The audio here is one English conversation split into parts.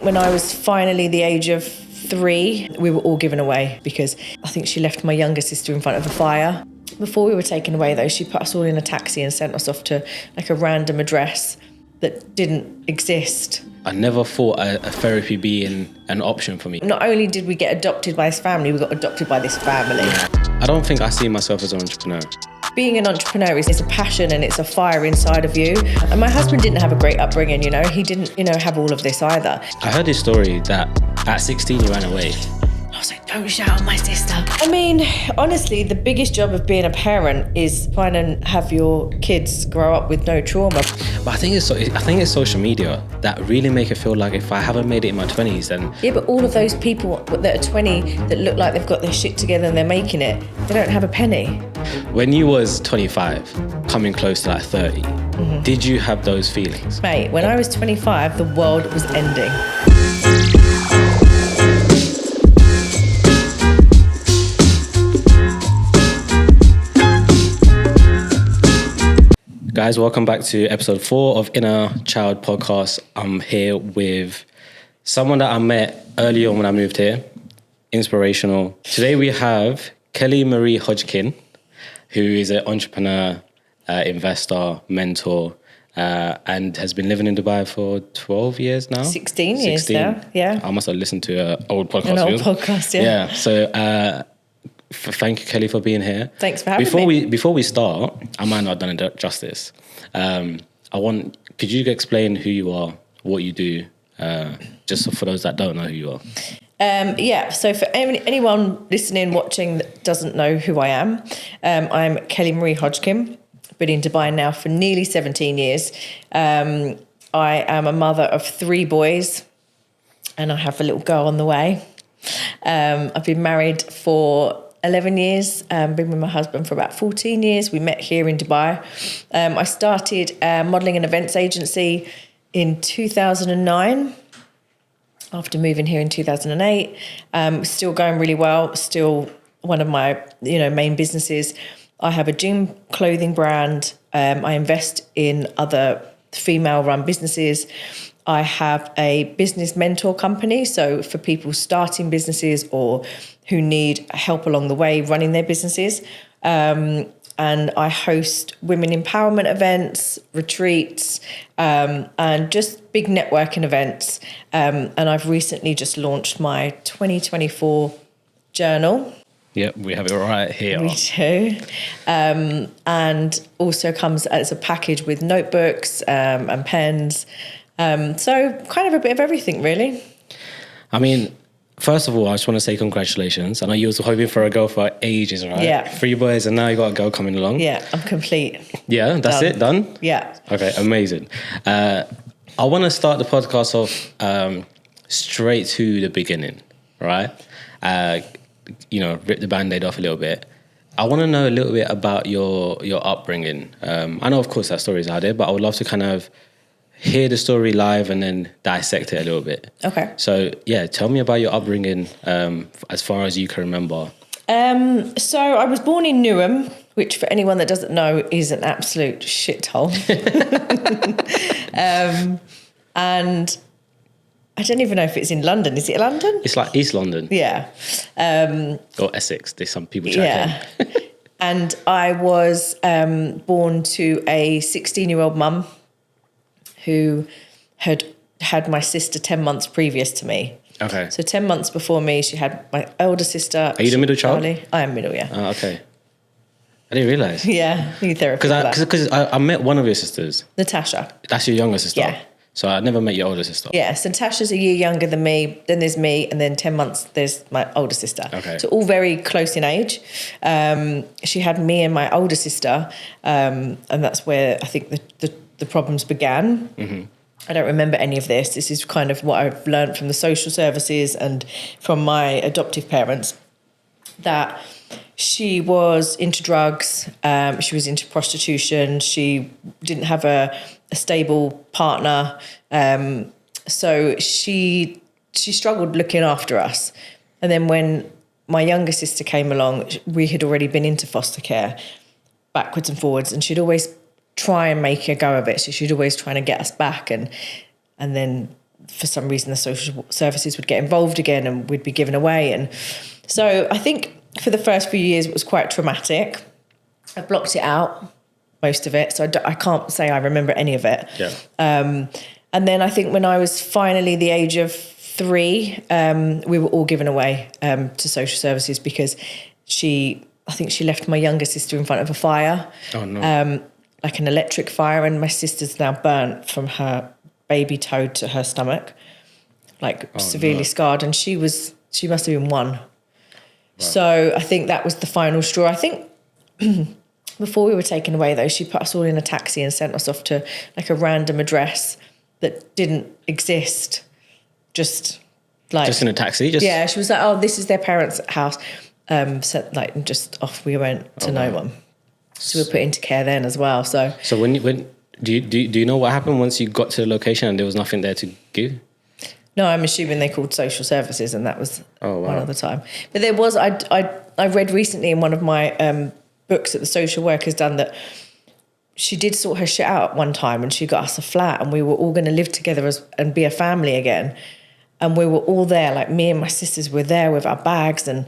When I was finally the age of 3, we were all given away because I think she left my younger sister in front of a fire. Before we were taken away though, she put us all in a taxi and sent us off to like a random address that didn't exist. I never thought a therapy being an option for me. Not only did we get adopted by this family, we got adopted by this family. I don't think I see myself as an entrepreneur. Being an entrepreneur is a passion and it's a fire inside of you. And my husband didn't have a great upbringing, you know. He didn't, have all of this either. I heard this story that at 16 you ran away. I was like, don't shout at my sister. I mean, honestly, the biggest job of being a parent is trying to have your kids grow up with no trauma. But I think it's social media that really make it feel like if I haven't made it in my 20s, then... Yeah, but all of those people that are 20 that look like they've got their shit together and they're making it, they don't have a penny. When you was 25, coming close to like 30, did you have those feelings? Mate, when I was 25, the world was ending. Guys, welcome back to episode 4 of Inner Child Podcast. I'm here with someone that I met early on when I moved here. Inspirational. Today we have Kelly Marie Hodgkin, who is an entrepreneur, investor, mentor, and has been living in Dubai for 12 years now. 16 years now, yeah. I must have listened to an old podcast. An old podcast, yeah. Yeah, so... thank you, Kelly, for being here. Thanks for having me. Before we start, I might not have done it justice. Could you explain who you are, what you do, just for those that don't know who you are? Yeah, so for anyone listening, watching that doesn't know who I am, I'm Kelly Marie Hodgkin. Been in Dubai now for nearly 17 years. I am a mother of 3 boys and I have a little girl on the way. I've been married for 11 years, been with my husband for about 14 years. We met here in Dubai. I started a modelling and events agency in 2009 after moving here in 2008. Still going really well, still one of my main businesses. I have a gym clothing brand. I invest in other female-run businesses. I have a business mentor company, so for people starting businesses or who need help along the way running their businesses. And I host women empowerment events, retreats, and just big networking events. And I've recently just launched my 2024 journal. Yep, we have it right here. We do. And also comes as a package with notebooks and pens. So kind of a bit of everything, really. I mean, first of all, I just want to say congratulations. I know you was hoping for a girl for ages, right? Yeah. 3 boys and now you got a girl coming along. Yeah, I'm complete. Yeah, that's it? Done? Yeah. Okay, amazing. I want to start the podcast off straight to the beginning, right? Rip the Band-Aid off a little bit. I want to know a little bit about your upbringing. I know, of course, that story's out there, but I would love to kind of hear the story live and then dissect it a little bit. Okay. So, yeah, tell me about your upbringing as far as you can remember. So I was born in Newham, which for anyone that doesn't know is an absolute shithole. And I don't even know if it's in London. Is it London? It's like East London. Yeah. Or Essex. There's some people chatting. Yeah. And I was born to a 16-year-old mum who had my sister 10 months previous to me. Okay. So 10 months before me, she had my older sister. Are you the middle child? Charlie. I am middle, yeah. Oh, okay. I didn't realise. Yeah, need therapy. Because I met one of your sisters. Natasha. That's your younger sister? Yeah. So I never met your older sister? Yeah, so Natasha's a year younger than me, then there's me, and then 10 months there's my older sister. Okay. So all very close in age. She had me and my older sister, and that's where I think the problems began. Mm-hmm. I don't remember any of this. This is kind of what I've learned from the social services and from my adoptive parents, that she was into drugs, she was into prostitution, she didn't have a stable partner, so she struggled looking after us. And then when my younger sister came along, we had already been into foster care backwards and forwards, and she'd always try and make a go of it. So she'd always trying to get us back, and then for some reason the social services would get involved again and we'd be given away. And so I think for the first few years it was quite traumatic. I blocked it out, most of it, so I can't say I remember any of it. Yeah. And then I think when I was finally the age of 3, we were all given away to social services because I think she left my younger sister in front of a fire. Oh no. Like an electric fire, and my sister's now burnt from her baby toe to her stomach, like severely scarred, and she must have been 1. Wow. So I think that was the final straw. I think before we were taken away though, she put us all in a taxi and sent us off to like a random address that didn't exist. Just in a taxi? Yeah, she was like, oh, this is their parents' house. So like just off we went to no one. So we were put into care then as well. So when do you know what happened once you got to the location and there was nothing there to give? No, I'm assuming they called social services, and that was one wow. of the time. But there was I read recently in one of my books that the social worker's done that she did sort her shit out one time, and she got us a flat, and we were all going to live together and be a family again. And we were all there, like me and my sisters were there with our bags and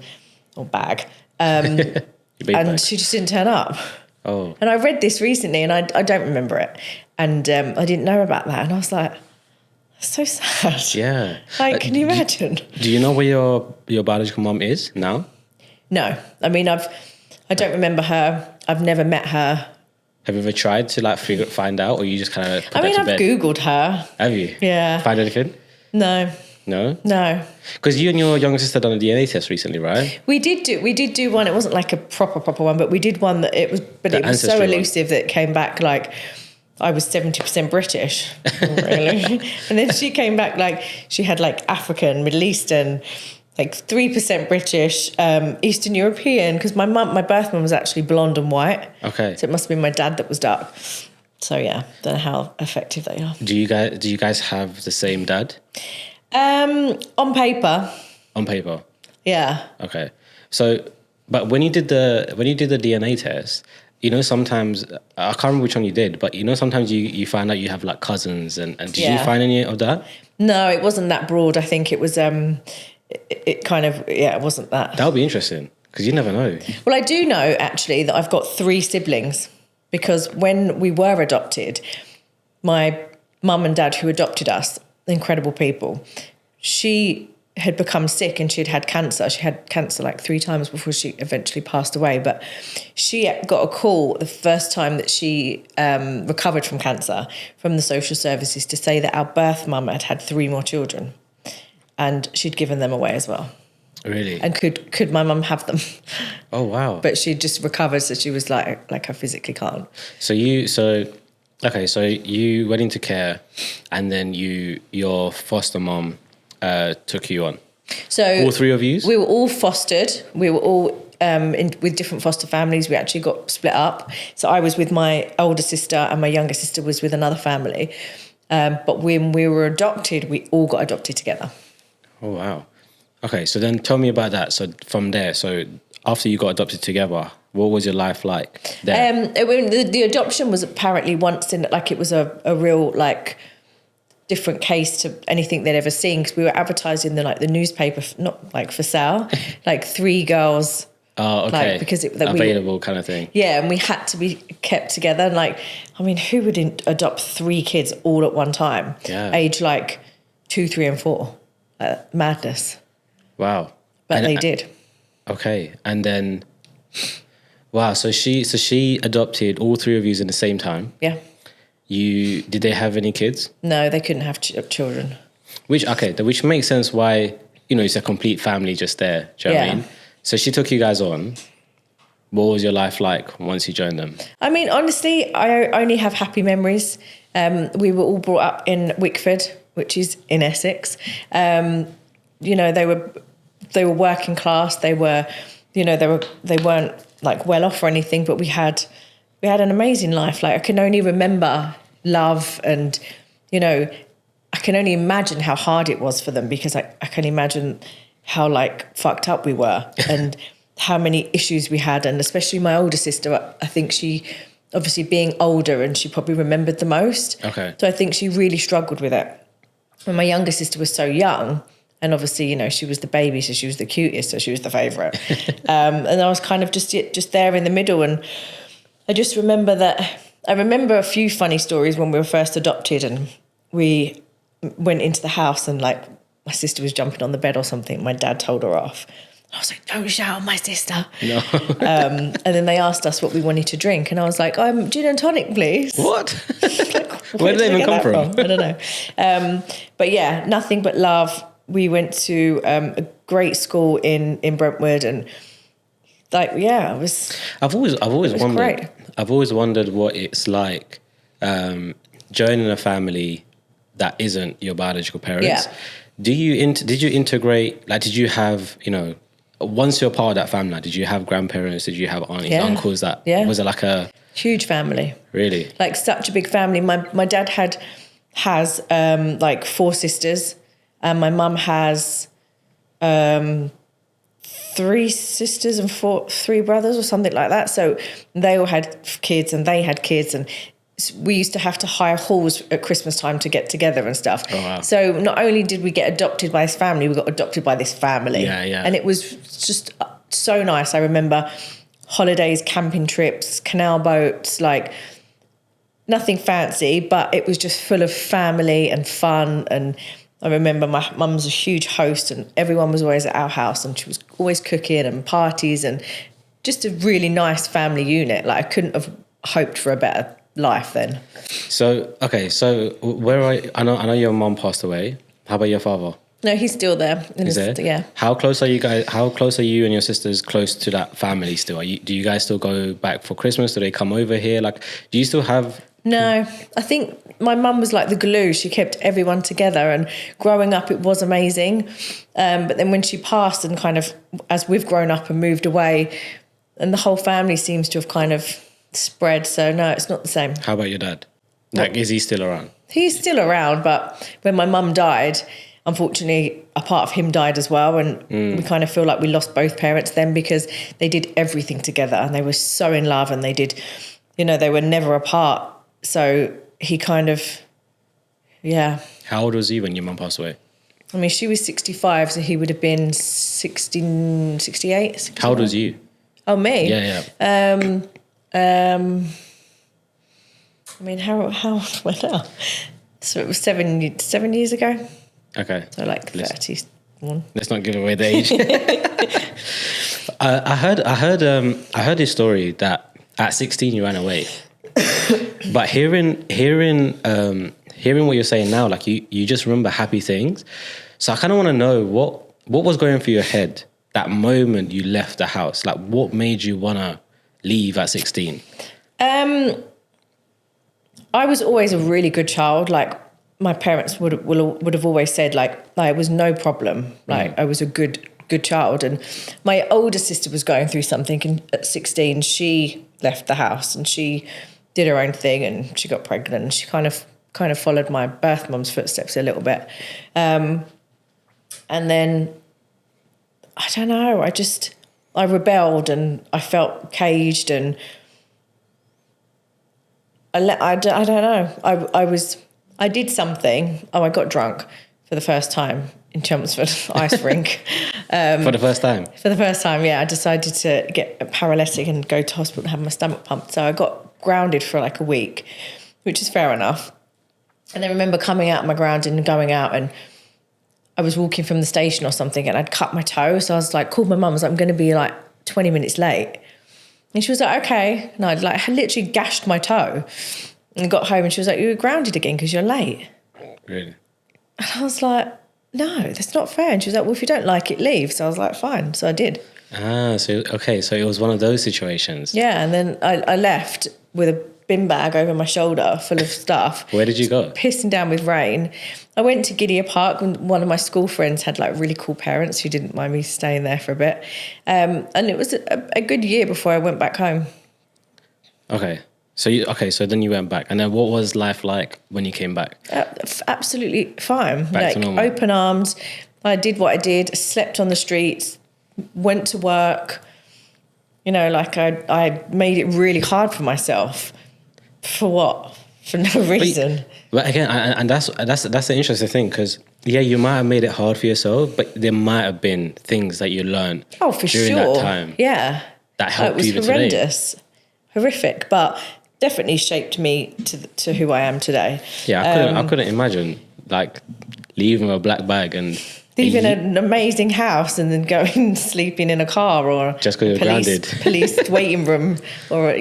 she just didn't turn up. Oh. And I read this recently, and I don't remember it, and I didn't know about that, and I was like, that's so sad. Yeah. Like, can you imagine? Do you know where your biological mum is now? No, I mean I don't remember her. I've never met her. Have you ever tried to like find out, or you just kind of put I mean, that to I've bed? Googled her. Have you? Yeah. Find anything? No. No? No. Because you and your younger sister done a DNA test recently, right? We did do one. It wasn't like a proper one, but we did one that it was so elusive that it came back like I was 70% British. Really. And then she came back like she had like African, Middle Eastern, like 3% British, Eastern European, because my birth mum was actually blonde and white. Okay. So it must have been my dad that was dark. So yeah, don't know how effective they are. Do you guys have the same dad? On paper. On paper. Yeah. Okay. So, but when you did the DNA test, you know, sometimes I can't remember which one you did, but you know, sometimes you find out you have like cousins, and did you find any of that? No, it wasn't that broad. I think it was it kind of it wasn't that. That would be interesting because you never know. Well, I do know actually that I've got 3 siblings, because when we were adopted, my mum and dad who adopted us, incredible people, she had become sick and she'd had cancer. She had cancer like 3 times before she eventually passed away. But she got a call the first time that she recovered from cancer from the social services to say that our birth mum had 3 more children, and she'd given them away as well. Really? And could my mum have them? Oh wow! But she just recovered, so she was like I physically can't. So you went into care, and then your foster mom took you on. So all 3 of you? We were all fostered. We were all with different foster families. We actually got split up. So I was with my older sister, and my younger sister was with another family. But when we were adopted, we all got adopted together. Oh wow! Okay, so then tell me about that. So from there, so after you got adopted together, what was your life like there? The adoption was apparently once in, like, it was a real like different case to anything they'd ever seen, because we were advertised in the newspaper, not like for sale, like 3 girls. Oh, okay. Like, because available kind of thing. Yeah, and we had to be kept together. And like, I mean, who would adopt 3 kids all at one time? Yeah. Age like 2, 3, and 4. Madness. Wow. But they did. Okay, and then, wow. So she adopted all 3 of you in the same time. Yeah. Did they have any kids? No, they couldn't have children. Which makes sense why, it's a complete family just there. Do you know what I mean? So she took you guys on. What was your life like once you joined them? I mean, honestly, I only have happy memories. We were all brought up in Wickford, which is in Essex. They were working class. They were, they weren't like well off or anything, but we had an amazing life. Like, I can only remember love, and I can only imagine how hard it was for them, because I can imagine how like fucked up we were and how many issues we had. And especially my older sister, I think she, obviously being older, and she probably remembered the most. Okay. So I think she really struggled with it. when my younger sister was so young, and obviously, you know, she was the baby, so she was the cutest, so she was the favourite. And I was kind of just there in the middle. And I just remember a few funny stories when we were first adopted, and we went into the house and like my sister was jumping on the bed or something. My dad told her off. I was like, don't shout at my sister. No. And then they asked us what we wanted to drink. And I was like, gin and tonic, please. What? Like, Where did they even come from? I don't know. But yeah, nothing but love. We went to a great school in Brentwood, and like, yeah, it was. I've always wondered. Great. I've always wondered what it's like joining a family that isn't your biological parents. Yeah. Did you integrate? Like, did you have, you know, once you're part of that family, like, did you have grandparents? Did you have aunties, uncles? Was it like a huge family? Really? Like such a big family. My dad has like 4 sisters, and my mum has 3 sisters and 3 brothers or something like that. So they all had kids, and they had kids, and we used to have to hire halls at Christmas time to get together and stuff. Oh, wow. So not only did we get adopted by this family, we got adopted by this family. Yeah. And it was just so nice. I remember holidays, camping trips, canal boats, like nothing fancy, but it was just full of family and fun. And I remember my mum was a huge host, and everyone was always at our house, and she was always cooking and parties, and just a really nice family unit. Like I couldn't have hoped for a better life then. So where I know your mum passed away. How about your father? No, he's still there. Is there? Yeah. How close are you guys? How close are you and your sisters close to that family still? Do you guys still go back for Christmas? Do they come over here? Like, do you still have? No, I think my mum was like the glue. She kept everyone together, and growing up it was amazing. But then when she passed, and kind of as we've grown up and moved away, and the whole family seems to have kind of spread. So no, it's not the same. How about your dad? Like, is he still around? He's still around, but when my mum died, unfortunately, a part of him died as well, and we kind of feel like we lost both parents then, because they did everything together and they were so in love, and they did, you know, they were never apart. So he kind of, yeah. How old was he when your mum passed away? I mean, she was 65, so he would have been 68. 69. How old was you? Oh, me? Yeah. I mean, how old am I now? So it was 7 years ago. Okay. So like 31. Let's not give away the age. I heard this story that at 16 you ran away. But hearing what you're saying now, like you just remember happy things. So I kind of want to know what was going through your head that moment you left the house. Like, what made you want to leave at 16? I was always a really good child. Like, my parents would have always said, like it was no problem. Like, I was a good child. And my older sister was going through something, and at 16 she left the house and she did her own thing, and she got pregnant, and she kind of followed my birth mum's footsteps a little bit. And then I don't know, I rebelled, and I felt caged, and I don't know. I did something. I got drunk for the first time in Chelmsford ice rink. For the first time? For the first time, yeah. I decided to get a paralytic and go to hospital and have my stomach pumped. So I got grounded for like a week, which is fair enough. And I remember coming out of my grounding and going out, and I was walking from the station or something, and I'd cut my toe. So I was like, called my mum. I was like, I'm going to be like 20 minutes late. And she was like, okay. And I'd like literally gashed my toe, and got home, and she was like, you're grounded again because you're late. Really? And I was like, no, that's not fair. And she was like, well, if you don't like it, leave. So I was like, fine. So I did. So it was one of those situations. Yeah, and then I left with a bin bag over my shoulder full of stuff. Where did you go? Pissing down with rain. I went to Gidea Park, when one of my school friends had like really cool parents who didn't mind me staying there for a bit. And it was a good year before I went back home. Okay. So then you went back. And then what was life like when you came back? Absolutely fine. Back to normal. Open arms. I did what I did, slept on the streets, went to work. You know, like I made it really hard for myself. For what? for no reason. But again, and that's the interesting thing, because you might have made it hard for yourself, but there might have been things that you learned during that time. Yeah, that helped you even horrendous. Today. Horrific, but definitely shaped me to who I am today. Yeah, I couldn't imagine like leaving a black bag and leaving an amazing house and then going sleeping in a car or just because you're grounded. Police waiting room or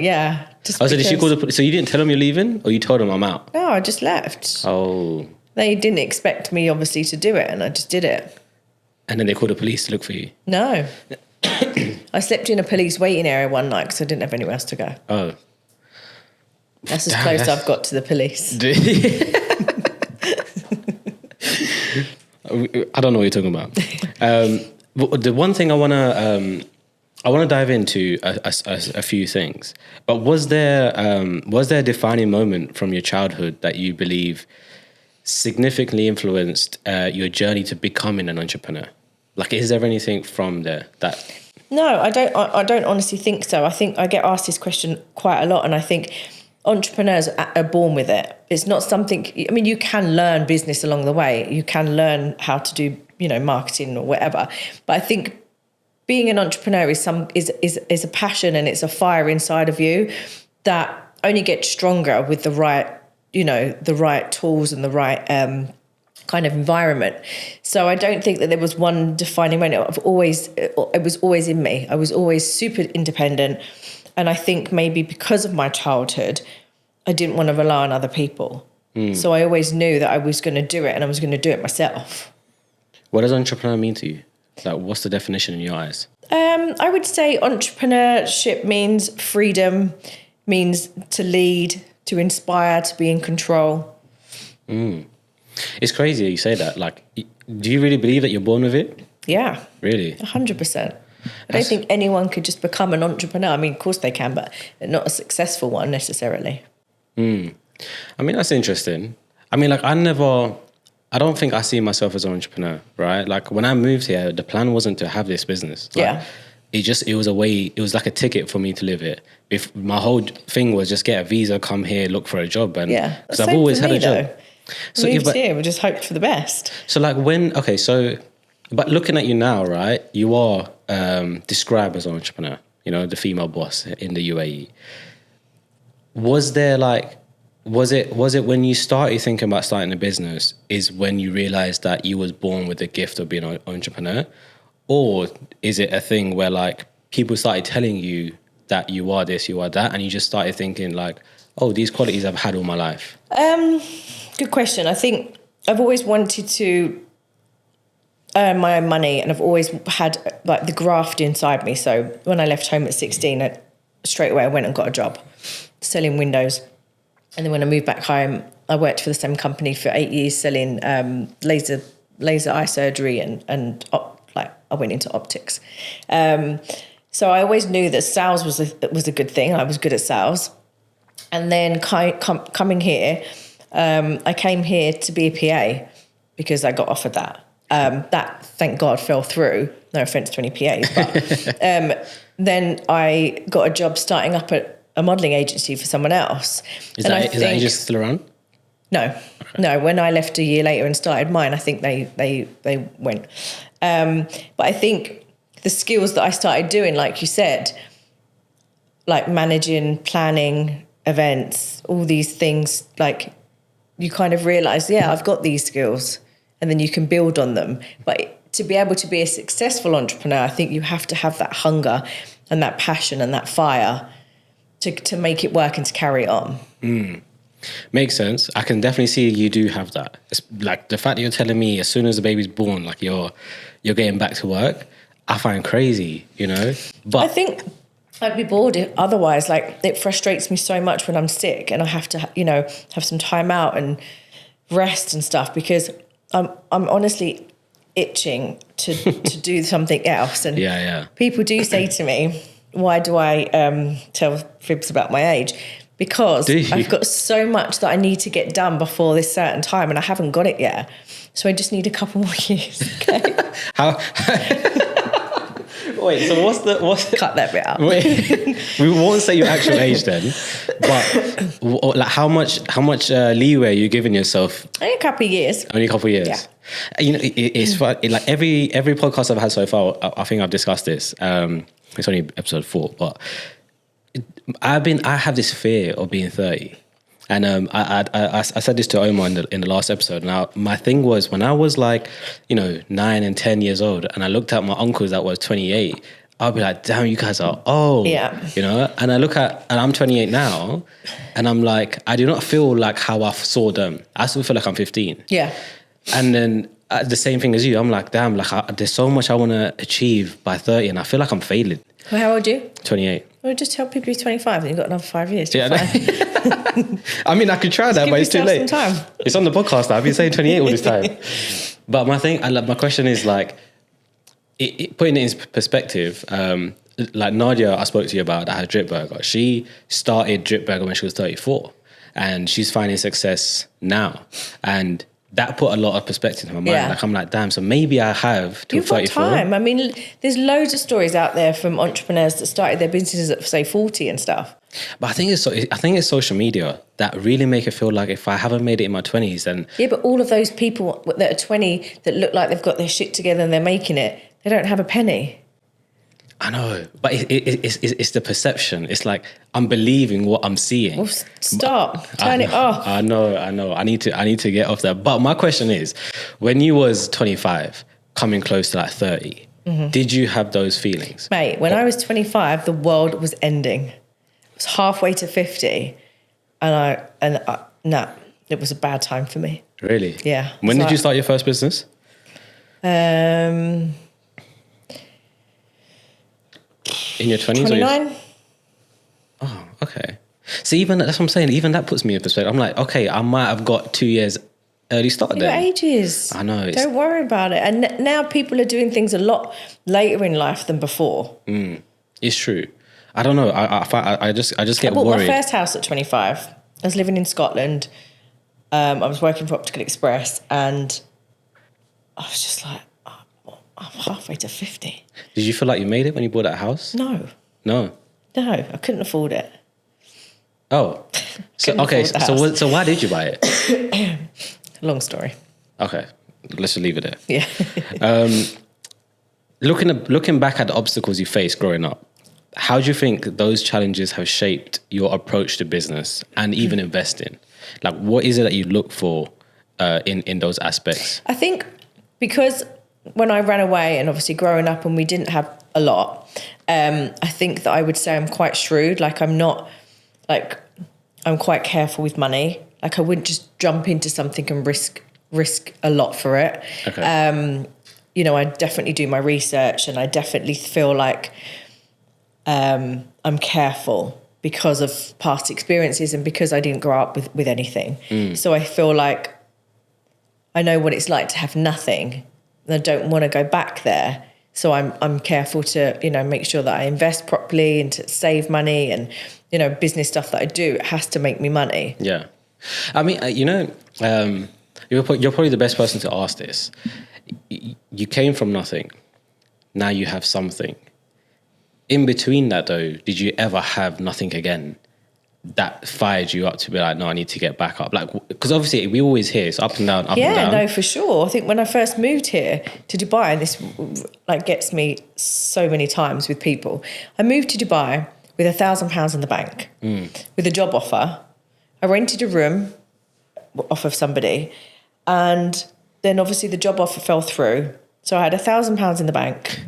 so did she call the police? So you didn't tell them you're leaving, or you told them I'm out? No, I just left. Oh. They didn't expect me obviously to do it, and I just did it. And then they called the police to look for you? No. I slept in a police waiting area one night because I didn't have anywhere else to go. Oh. That's as close I've got to the police. I don't know what you're talking about. The one thing I want to dive into a few things. But was there a defining moment from your childhood that you believe significantly influenced your journey to becoming an entrepreneur? Like, is there anything from there that? No, I don't honestly think so. I think I get asked this question quite a lot, and I think entrepreneurs are born with it. It's not something. I mean, you can learn business along the way. You can learn how to do, marketing or whatever. But I think being an entrepreneur is a passion, and it's a fire inside of you that only gets stronger with the right tools and the right kind of environment. So I don't think that there was one defining moment. It was always in me. I was always super independent. And I think maybe because of my childhood, I didn't want to rely on other people. So I always knew that I was going to do it, and I was going to do it myself. What does entrepreneur mean to you? Like, what's the definition in your eyes? I would say entrepreneurship means freedom, means to lead, to inspire, to be in control. It's crazy you say that. Like, do you really believe that you're born with it? Yeah. Really? 100%. I don't think anyone could just become an entrepreneur. I mean, of course they can, but not a successful one necessarily. I mean, that's interesting. I mean, like, I don't think I see myself as an entrepreneur, right? Like, when I moved here, the plan wasn't to have this business. Like, it was like a ticket for me to live it. If my whole thing was just get a visa, come here, look for a job. And because I've always had a job. Though. So moved here, we just hoped for the best. So like but looking at you now, right, you are described as an entrepreneur, the female boss in the UAE. Was it when you started thinking about starting a business is when you realized that you was born with the gift of being an entrepreneur? Or is it a thing where like people started telling you that you are this, you are that, and you just started thinking like, oh, these qualities I've had all my life? Good question. I think I've always wanted to earn my own money, and I've always had like the graft inside me. So when I left home at 16, straight away I went and got a job selling windows. And then when I moved back home, I worked for the same company for 8 years selling laser eye surgery and I went into optics. So I always knew that sales was a good thing. I was good at sales. And then coming here, I came here to be a PA because I got offered that. That, thank God, fell through. No offence to any PAs, but then I got a job starting up at a modelling agency for someone else. Is that agency still around? No, okay. No. When I left a year later and started mine, I think they went. But I think the skills that I started doing, like you said, like managing, planning, events, all these things, like you kind of realise, I've got these skills, and then you can build on them. But to be able to be a successful entrepreneur, I think you have to have that hunger and that passion and that fire to make it work and to carry it on. Makes sense. I can definitely see you do have that. It's like the fact that you're telling me as soon as the baby's born, like you're getting back to work, I find crazy, But I think I'd be bored otherwise. Like, it frustrates me so much when I'm sick and I have to, have some time out and rest and stuff, because I'm honestly itching to do something else. And people do say to me, why do I tell fibs about my age? Because I've got so much that I need to get done before this certain time, and I haven't got it yet. So I just need a couple more years. Okay? Wait, so what's Cut that bit out. Wait, we won't say your actual age then, but like how much leeway are you giving yourself? Only a couple of years. Only a couple of years. Yeah. You know, it's fun. Like every podcast I've had so far, I think I've discussed this. It's only episode 4, but I have this fear of being 30. And I said this to Omar in the last episode. Now, my thing was when I was like, 9 and 10 years old, and I looked at my uncles that was 28, I'll be like, damn, you guys are old. Yeah. And and I'm 28 now, and I'm like, I do not feel like how I saw them. I still feel like I'm 15. Yeah. And then the same thing as you, I'm like, damn, like there's so much I want to achieve by 30, and I feel like I'm failing. Well, how old are you? 28. Well, just tell people you're 25 and you've got another 5 years. Yeah, I mean, I could try that, but it's too late. Some time. It's on the podcast now. I've been saying 28 all this time. But my question is like, putting it in perspective, like Nadia, I spoke to you about, that had Drip Burger. She started Drip Burger when she was 34, and she's finding success now. And that put a lot of perspective in my mind. Yeah. Like, I'm like, damn, so maybe I have till You've got 34. time. I mean, there's loads of stories out there from entrepreneurs that started their businesses at, say, 40 and stuff. But I think it's social media that really make it feel like if I haven't made it in my 20s, then... Yeah, but all of those people that are 20 that look like they've got their shit together and they're making it, they don't have a penny. I know, but it's the perception. It's like I'm believing what I'm seeing. Well, stop. Turn it off. I know. I need to get off that. But my question is, when you was 25, coming close to like 30, did you have those feelings? Mate, when I was 25, the world was ending. It was halfway to 50, no, it was a bad time for me. Really? Yeah. When did you start your first business? In your 20s? 29. Oh, okay. So even that's what I'm saying. Even that puts me in perspective. I'm like, okay, I might have got 2 years early start Your then. ages. I know. Don't worry about it. And now people are doing things a lot later in life than before. It's true. I don't know. I just get I bought worried. my first house at 25. I was living in Scotland. I was working for Optical Express, and I was just like, oh, I'm halfway to 50. Did you feel like you made it when you bought that house? No, I couldn't afford it. Oh, so okay. So why did you buy it? Long story. Okay, let's just leave it there. Yeah. Looking back at the obstacles you faced growing up, how do you think those challenges have shaped your approach to business and even investing? Like, what is it that you look for in those aspects? I think because when I ran away, and obviously growing up and we didn't have a lot, I think that I would say I'm quite shrewd. Like, I'm quite careful with money. Like, I wouldn't just jump into something and risk a lot for it. Okay. I definitely do my research, and I definitely feel like I'm careful because of past experiences and because I didn't grow up with anything. So I feel like I know what it's like to have nothing, and I don't want to go back there. So I'm careful to, make sure that I invest properly and to save money, and, business stuff that I do, it has to make me money. Yeah. I mean, you're probably the best person to ask this. You came from nothing. Now you have something. In between that, though, did you ever have nothing again that fired you up to be like, no, I need to get back up? Like, because obviously we always hear it's up and down, up and down. Yeah, no, for sure. I think when I first moved here to Dubai, and this gets me so many times with people, I moved to Dubai with £1,000 in the bank, with a job offer. I rented a room off of somebody, and then obviously the job offer fell through. So I had £1,000 in the bank,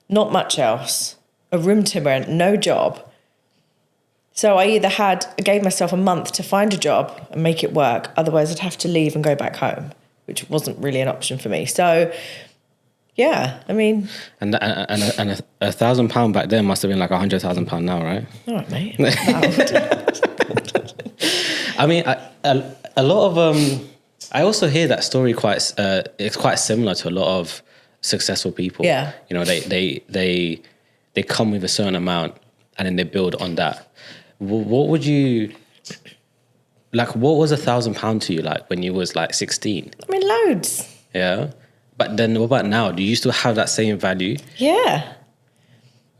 not much else, a room to rent, no job. So I gave myself a month to find a job and make it work. Otherwise, I'd have to leave and go back home, which wasn't really an option for me. So, yeah, I mean... And £1,000 back then must have been like £100,000 now, right? All right, mate. I mean, a lot of... I also hear that story it's quite similar to a lot of successful people. Yeah. They come with a certain amount and then they build on that. What would you... Like, what was £1,000 to you like when you was like 16? I mean, loads. Yeah. But then what about now? Do you still have that same value? Yeah.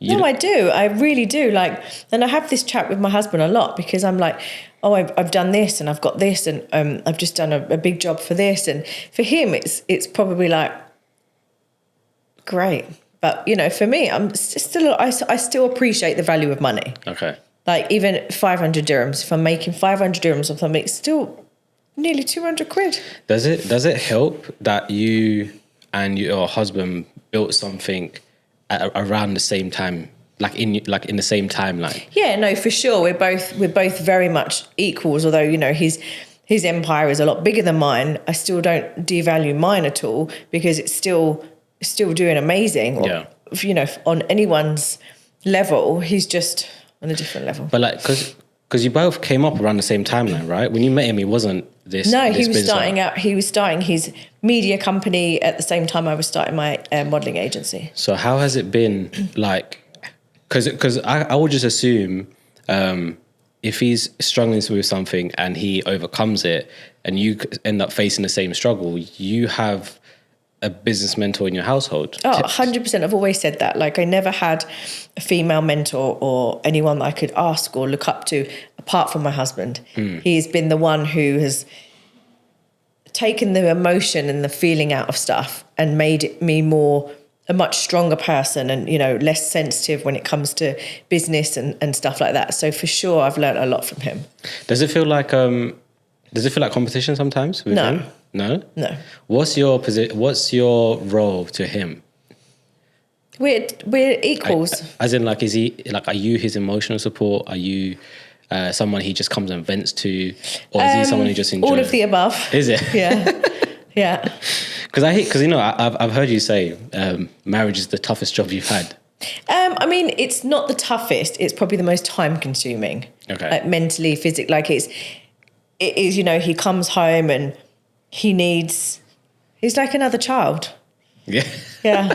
No, I do. I really do. Like, and I have this chat with my husband a lot because I'm like, oh, I've done this and I've got this and I've just done a big job for this. And for him, it's probably like, great. But, you know, for me, I still appreciate the value of money. Okay. Like even 500 dirhams, if I'm making 500 dirhams or something, it's still nearly 200 quid. Does it help that you and your husband built something around the same time, like in the same timeline? Yeah, no, for sure. We're both very much equals. Although, you know, his empire is a lot bigger than mine. I still don't devalue mine at all because it's still doing amazing. Or, Yeah. you know, on anyone's level, he's just on a different level. But like, because you both came up around the same timeline, right? When you met him, he wasn't this. No, this he was business starting out. He was starting his media company at the same time I was starting my modelling agency. So how has it been like? Because I would just assume if he's struggling with something and he overcomes it, and you end up facing the same struggle, you have a business mentor in your household. Oh, 100%. I've always said that. Like, I never had a female mentor or anyone that I could ask or look up to apart from my husband. He's been the one who has taken the emotion and the feeling out of stuff and made me a much stronger person and, you know, less sensitive when it comes to business and stuff like that. So for sure, I've learned a lot from him. Does it feel like competition sometimes with him? No? No. What's your role to him? We're equals. As in, like, is he like? Are you his emotional support? Are you someone he just comes and vents to, or is he someone who just enjoys? All of the above. Is it? Yeah, yeah. Because you know, I've heard you say marriage is the toughest job you've had. I mean, it's not the toughest. It's probably the most time consuming. Okay. Like mentally, physically, like it is. You know, he comes home and he's like another child. Yeah. Yeah.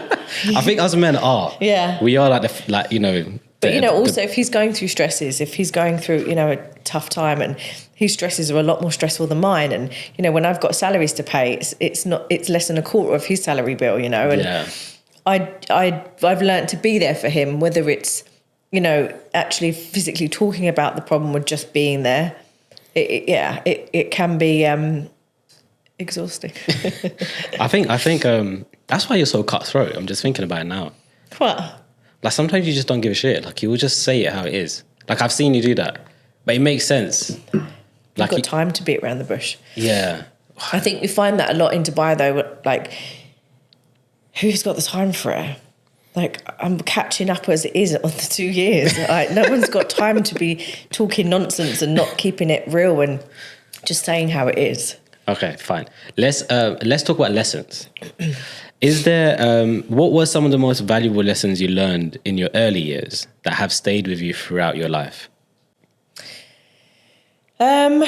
I think us men are. Yeah. We are like you know. But, you know, also if he's going through stresses, if he's going through, you know, a tough time and his stresses are a lot more stressful than mine. And, you know, when I've got salaries to pay, it's less than a quarter of his salary bill, you know. And yeah. I've learned to be there for him, whether it's, you know, actually physically talking about the problem or just being there. It can be exhausting. I think that's why you're so cutthroat. I'm just thinking about it now. What? Like, sometimes you just don't give a shit. Like, you will just say it how it is. Like, I've seen you do that. But it makes sense. Like, you've got time to beat around the bush. Yeah. I think we find that a lot in Dubai, though. Like, who's got the time for it? Like, I'm catching up as it is on the 2 years. Like, no one's got time to be talking nonsense and not keeping it real and just saying how it is. Okay, fine. Let's talk about lessons. Is there what were some of the most valuable lessons you learned in your early years that have stayed with you throughout your life? You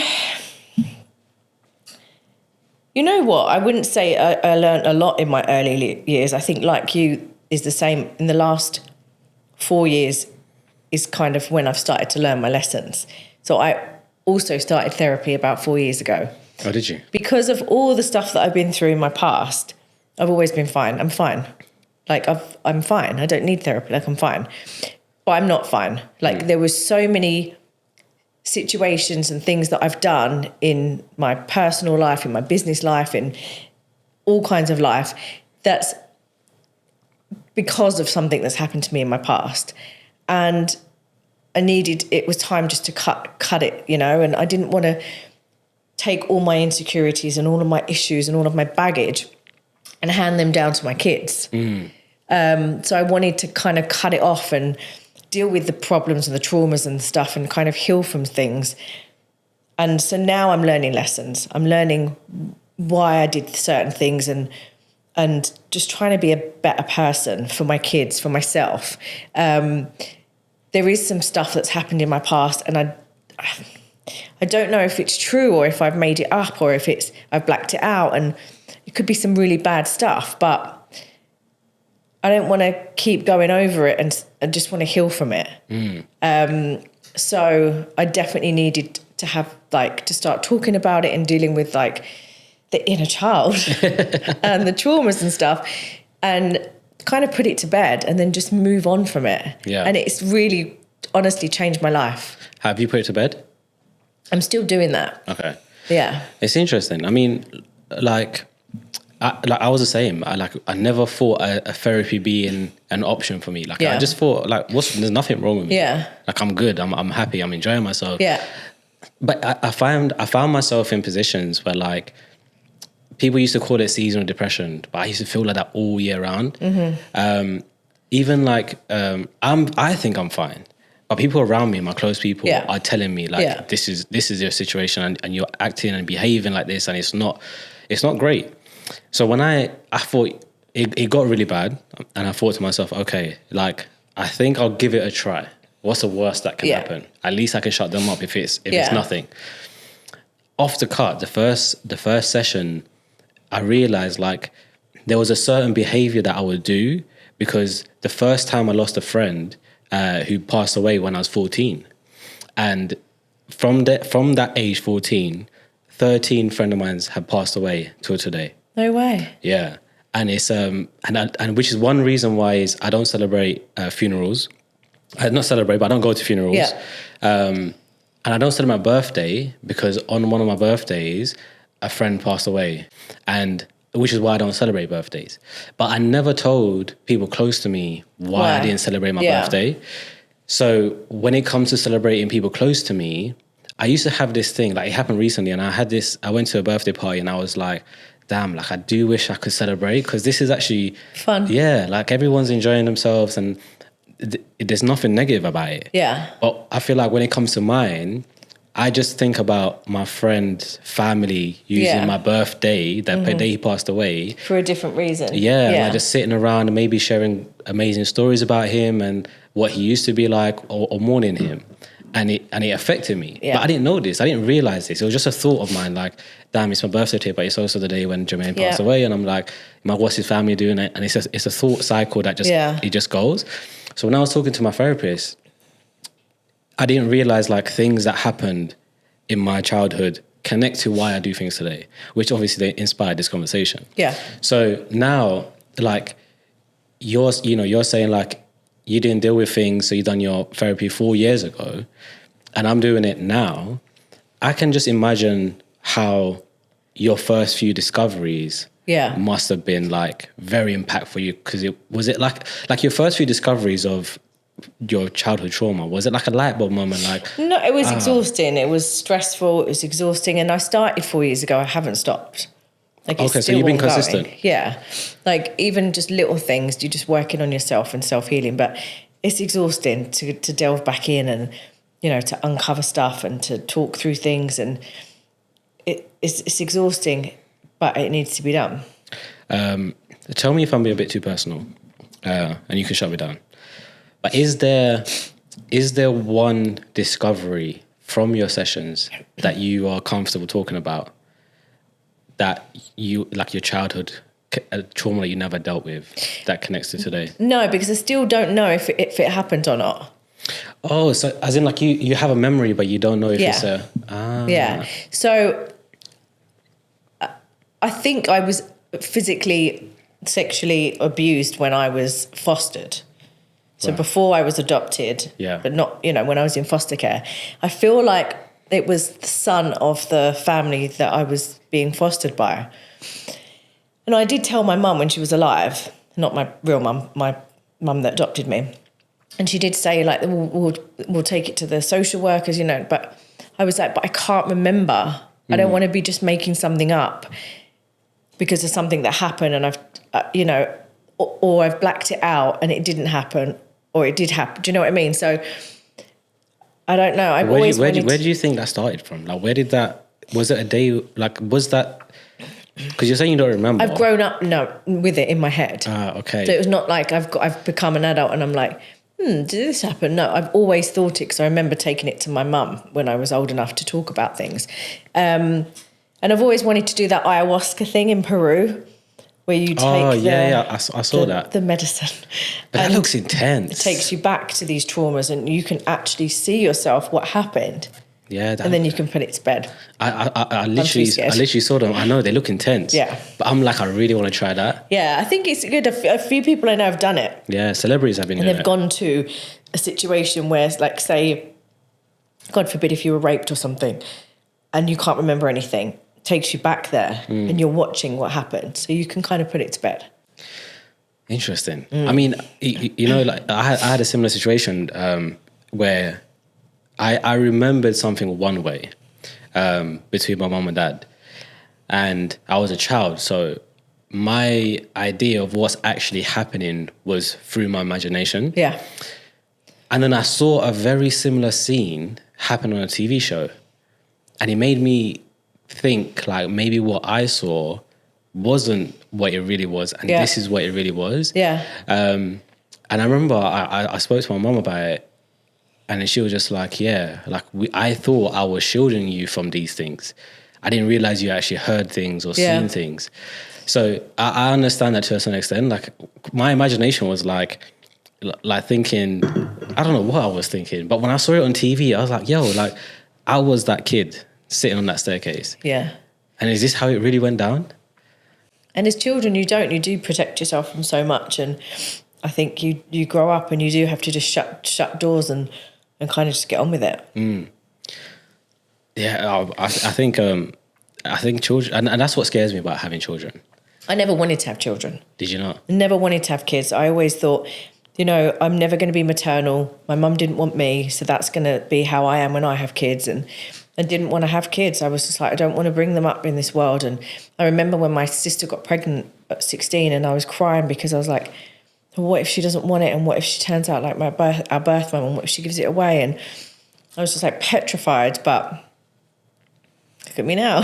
know what? I wouldn't say I learned a lot in my early years. I think, like you, is the same. In the last 4 years is kind of when I've started to learn my lessons. So I also started therapy about 4 years ago. Oh, did you? Because of all the stuff that I've been through in my past, I've always been fine. I'm fine. Like, I'm fine. I don't need therapy. Like, I'm fine. But I'm not fine. Like, there was so many situations and things that I've done in my personal life, in my business life, in all kinds of life, that's because of something that's happened to me in my past. And it was time just to cut it, you know, and I didn't want to take all my insecurities and all of my issues and all of my baggage and hand them down to my kids. So I wanted to kind of cut it off and deal with the problems and the traumas and stuff and kind of heal from things. And so now I'm learning lessons. I'm learning why I did certain things and just trying to be a better person for my kids, for myself. There is some stuff that's happened in my past and I don't know if it's true or if I've made it up or if I've blacked it out, and it could be some really bad stuff, but I don't want to keep going over it and I just want to heal from it. So I definitely needed to have to start talking about it and dealing with the inner child and the traumas and stuff. And kind of put it to bed and then just move on from it. Yeah. And it's really honestly changed my life. Have you put it to bed? I'm still doing that. Okay. Yeah. It's interesting. I mean, like I was the same. I never thought a therapy being an option for me. Like I just thought like there's nothing wrong with me. Yeah. Like I'm good. I'm happy. I'm enjoying myself. Yeah. But I found myself in positions where like people used to call it seasonal depression, but I used to feel like that all year round. Mm-hmm. Even like I think I'm fine, but people around me, my close people, are telling me like this is your situation and you're acting and behaving like this, and it's not great. So when I thought it got really bad, and I thought to myself, okay, like I think I'll give it a try. What's the worst that can happen? At least I can shut them up if it's nothing. Off the cut, the first session, I realized like there was a certain behavior that I would do because the first time I lost a friend who passed away when I was 14, and from that age 14, 13 friends of mine have passed away till today. No way. Yeah, and it's and which is one reason why is I don't celebrate funerals. I not celebrate, but I don't go to funerals. Yeah. And I don't celebrate my birthday because on one of my birthdays, a friend passed away, and which is why I don't celebrate birthdays. But I never told people close to me why I didn't celebrate my birthday. So when it comes to celebrating people close to me, I used to have this thing, like it happened recently, and I went to a birthday party and I was like, damn, like I do wish I could celebrate because this is actually fun. Yeah, like everyone's enjoying themselves and there's nothing negative about it. Yeah. But I feel like when it comes to mine, I just think about my friend's family using my birthday, that day he passed away. For a different reason. Yeah. Like just sitting around and maybe sharing amazing stories about him and what he used to be like or mourning him. And it affected me. Yeah. But I didn't know this. I didn't realize this. It was just a thought of mine like, damn, it's my birthday today, but it's also the day when Jermaine passed away. And I'm like, what's his family doing? And it's a thought cycle that it just goes. So when I was talking to my therapist, I didn't realize like things that happened in my childhood connect to why I do things today, which obviously inspired this conversation. Yeah. So now, like, you're saying like you didn't deal with things, so you done your therapy 4 years ago, and I'm doing it now. I can just imagine how your first few discoveries must have been like very impactful for you, because was it like your first few discoveries of your childhood trauma, was it like a light bulb moment? Like, no, it was exhausting. It was stressful. It was exhausting. And I started 4 years ago. I haven't stopped. Like, it's so you've been consistent. Yeah. Like even just little things, you're just working on yourself and self-healing, but it's exhausting to delve back in and, to uncover stuff and to talk through things. And it's exhausting, but it needs to be done. Tell me if I'm being a bit too personal, and you can shut me down. But is there one discovery from your sessions that you are comfortable talking about that you, like your childhood trauma that you never dealt with, that connects to today? No, because I still don't know if it happened or not. Oh, so as in like you have a memory, but you don't know if it's a... Yeah. So I think I was physically, sexually abused when I was fostered. So before I was adopted, but not, when I was in foster care, I feel like it was the son of the family that I was being fostered by. And I did tell my mum when she was alive, not my real mum, my mum that adopted me. And she did say, like, we'll take it to the social workers, but I was like, but I can't remember. I don't want to be just making something up because of something that happened and I've, or I've blacked it out and it didn't happen. Or it did happen. Do you know what I mean? So I don't know. Where do you think that started from? Like, where did that? Was it a day? Like, was that? Because you're saying you don't remember. I've grown up with it in my head. Okay. So it was not like I've become an adult and I'm like, did this happen? No, I've always thought it because I remember taking it to my mum when I was old enough to talk about things, and I've always wanted to do that ayahuasca thing in Peru. Where you take I saw that. The medicine. But that looks intense. It takes you back to these traumas and you can actually see yourself what happened. Yeah, and then you can put it to bed. I literally saw them. I know they look intense. Yeah. But I'm like, I really want to try that. Yeah, I think it's good. A few people I know have done it. Yeah, celebrities have been doing And they've it. gone to a situation where, like, say, God forbid, if you were raped or something and you can't remember anything, it takes you back there and you're watching what happened. So you can kind of put it to bed. Interesting. I mean, you know, like I had a similar situation where I remembered something one way between my mum and dad. And I was a child, so my idea of what's actually happening was through my imagination. Yeah. And then I saw a very similar scene happen on a TV show. And it made me think like maybe what I saw wasn't what it really was. And this is what it really was. Yeah. And I remember I spoke to my mum about it. And she was just like, yeah, like I thought I was shielding you from these things. I didn't realize you actually heard things or seen things. So I understand that to a certain extent. Like my imagination was like thinking, I don't know what I was thinking, but when I saw it on TV, I was like, yo, like I was that kid sitting on that staircase. Yeah. And is this how it really went down? And as children, you do protect yourself from so much. And I think you grow up and you do have to just shut doors and kind of just get on with it. Yeah, I think children, and that's what scares me about having children. I never wanted to have children. Did you not? I never wanted to have kids. I always thought, you know, I'm never going to be maternal. My mum didn't want me, so that's going to be how I am when I have kids. And I didn't want to have kids. I was just like, I don't want to bring them up in this world. And I remember when my sister got pregnant at 16 and I was crying because I was like, what if she doesn't want it? And what if she turns out like our birth mum? And what if she gives it away? And I was just like petrified, but look at me now.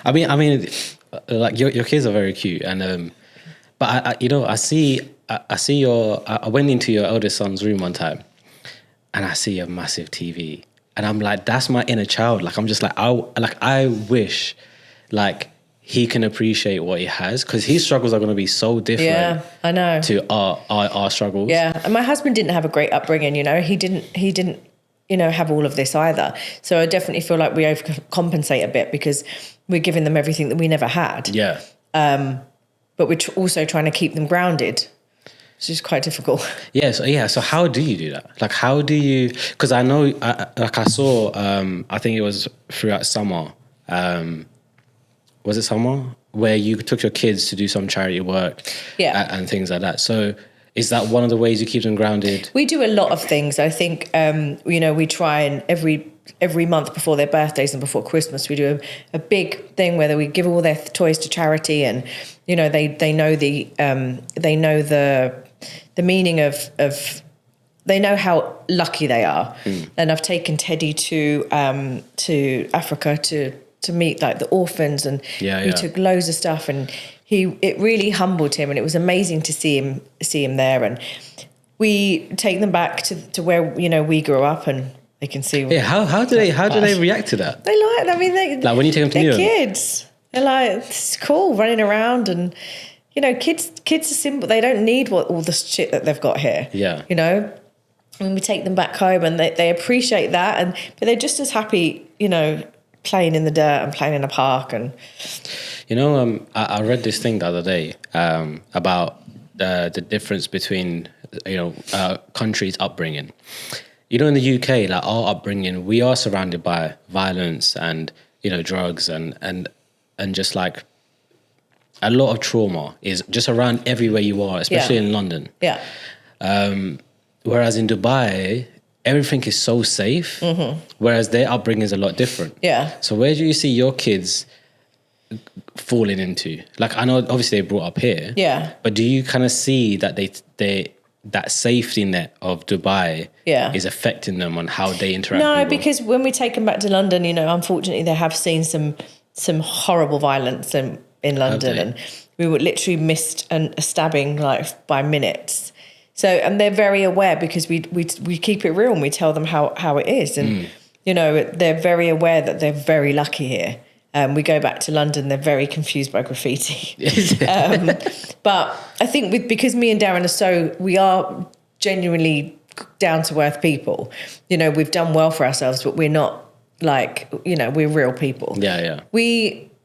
I mean, like your kids are very cute, and but I see I went into your eldest son's room one time, and I see a massive TV, and I'm like, that's my inner child. Like I'm just like I wish, like he can appreciate what he has, because his struggles are going to be so different. Yeah, I know. To our struggles. Yeah, and my husband didn't have a great upbringing. You know, he didn't. You know, have all of this either. So I definitely feel like we overcompensate a bit because we're giving them everything that we never had. Yeah. But we're also trying to keep them grounded, which is quite difficult. Yeah. So how do you do that? Like, how do you? Because I know, I saw. I think it was throughout summer. Was it summer where you took your kids to do some charity work? Yeah. And things like that. So. Is that one of the ways you keep them grounded? We do a lot of things. I think, you know, we try and every month before their birthdays and before Christmas, we do a big thing where we give all their toys to charity, and you know they know the meaning of they know how lucky they are. And I've taken Teddy to Africa to meet like the orphans, and we took loads of stuff, and it really humbled him, and it was amazing to see him there. And we take them back to where, you know, we grew up, and they can see. Yeah, how do they react to that? They like. I mean, they like when you take them to they're kids. They're like, it's cool running around, and you know, kids are simple. They don't need all the shit that they've got here. Yeah, you know. When we take them back home, and they appreciate that, but they're just as happy, you know, playing in the dirt and playing in a park. And you know, I read this thing the other day about the difference between, you know, countries' upbringing. You know, in the UK, like our upbringing, we are surrounded by violence and, you know, drugs and just like a lot of trauma is just around everywhere you are, especially in London. Yeah. Whereas in Dubai, everything is so safe, whereas their upbringing is a lot different. Yeah. So where do you see your kids falling into? Like, I know obviously they brought up here. Yeah. But do you kind of see that they that safety net of Dubai is affecting them on how they interact? No, because when we take them back to London, you know, unfortunately they have seen some horrible violence in London, and we were literally missed a stabbing like by minutes. So, and they're very aware because we keep it real and we tell them how it is. And, you know, they're very aware that they're very lucky here. We go back to London, they're very confused by graffiti. But I think because me and Darren we are genuinely down to earth people. You know, we've done well for ourselves, but we're not like, you know, we're real people. Yeah, yeah.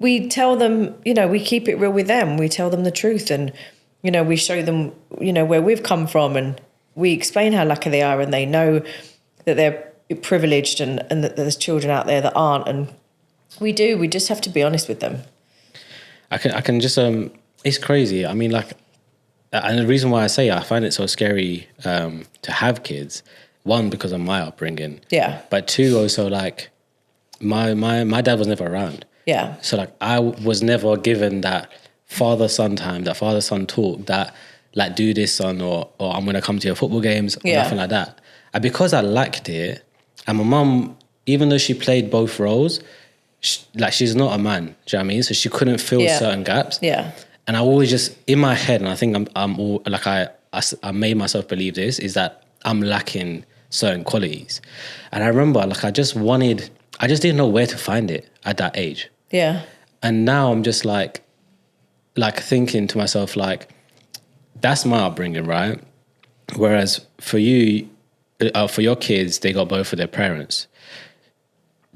We tell them, you know, we keep it real with them. We tell them the truth, and, you know, we show them, you know, where we've come from, and we explain how lucky they are, and they know that they're privileged, and that there's children out there that aren't. And we just have to be honest with them. I can just, it's crazy. I mean, like, and the reason why I say I find it so scary to have kids, one, because of my upbringing. Yeah. But two, also, like, my dad was never around. Yeah. So, like, I was never given that father-son time, that father-son talk, that, like, do this, son, or I'm going to come to your football games, or nothing like that. And because I liked it, and my mum, even though she played both roles, she's not a man, do you know what I mean? So she couldn't fill certain gaps. Yeah. And I always just, in my head, and I think I'm all, like, I made myself believe this, is that I'm lacking certain qualities. And I remember, like, I just didn't know where to find it at that age. Yeah. And now I'm just like thinking to myself, like, that's my upbringing, right? Whereas for you, for your kids, they got both of their parents.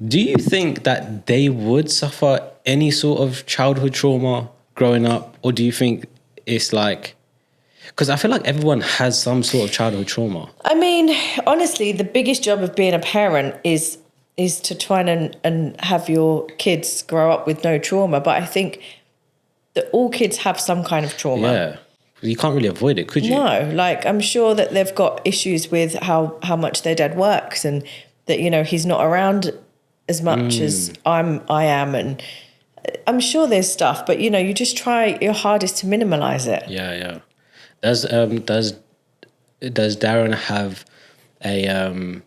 Do you think that they would suffer any sort of childhood trauma growing up? Or do you think it's like, because I feel like everyone has some sort of childhood trauma. I mean, honestly, the biggest job of being a parent is to try and have your kids grow up with no trauma. But I think that all kids have some kind of trauma. Yeah. You can't really avoid it, could you? No, like, I'm sure that they've got issues with how much their dad works, and that, you know, he's not around as much as I am. And I'm sure there's stuff, but, you know, you just try your hardest to minimize it. Yeah, yeah. Does Darren have a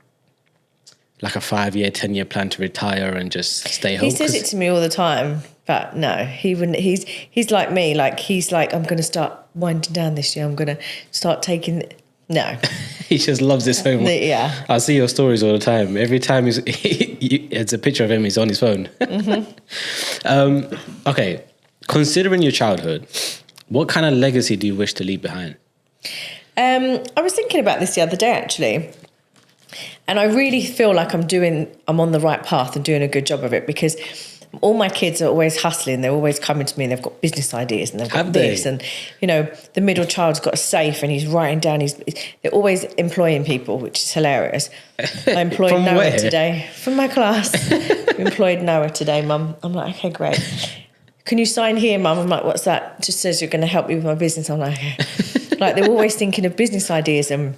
like a 5-year, 10-year plan to retire and just stay home? He says it to me all the time, but no, he wouldn't. He's like me. Like, he's like, I'm going to start winding down this year. I'm going to start taking. No, he just loves it so much. Yeah, I see your stories all the time. Every time it's a picture of him. He's on his phone. Mm-hmm. Okay, considering your childhood, what kind of legacy do you wish to leave behind? I was thinking about this the other day, actually. And I really feel like I'm on the right path and doing a good job of it, because all my kids are always hustling. They're always coming to me, and they've got business ideas, and they've got this. And, you know, the middle child's got a safe, and he's writing down they're always employing people, which is hilarious. I employed From Noah where? today. From my class. Employed Noah today, Mum. I'm like, okay, great. Can you sign here, Mum? I'm like, what's that? Just says you're going to help me with my business. I'm like, okay. Like, they're always thinking of business ideas and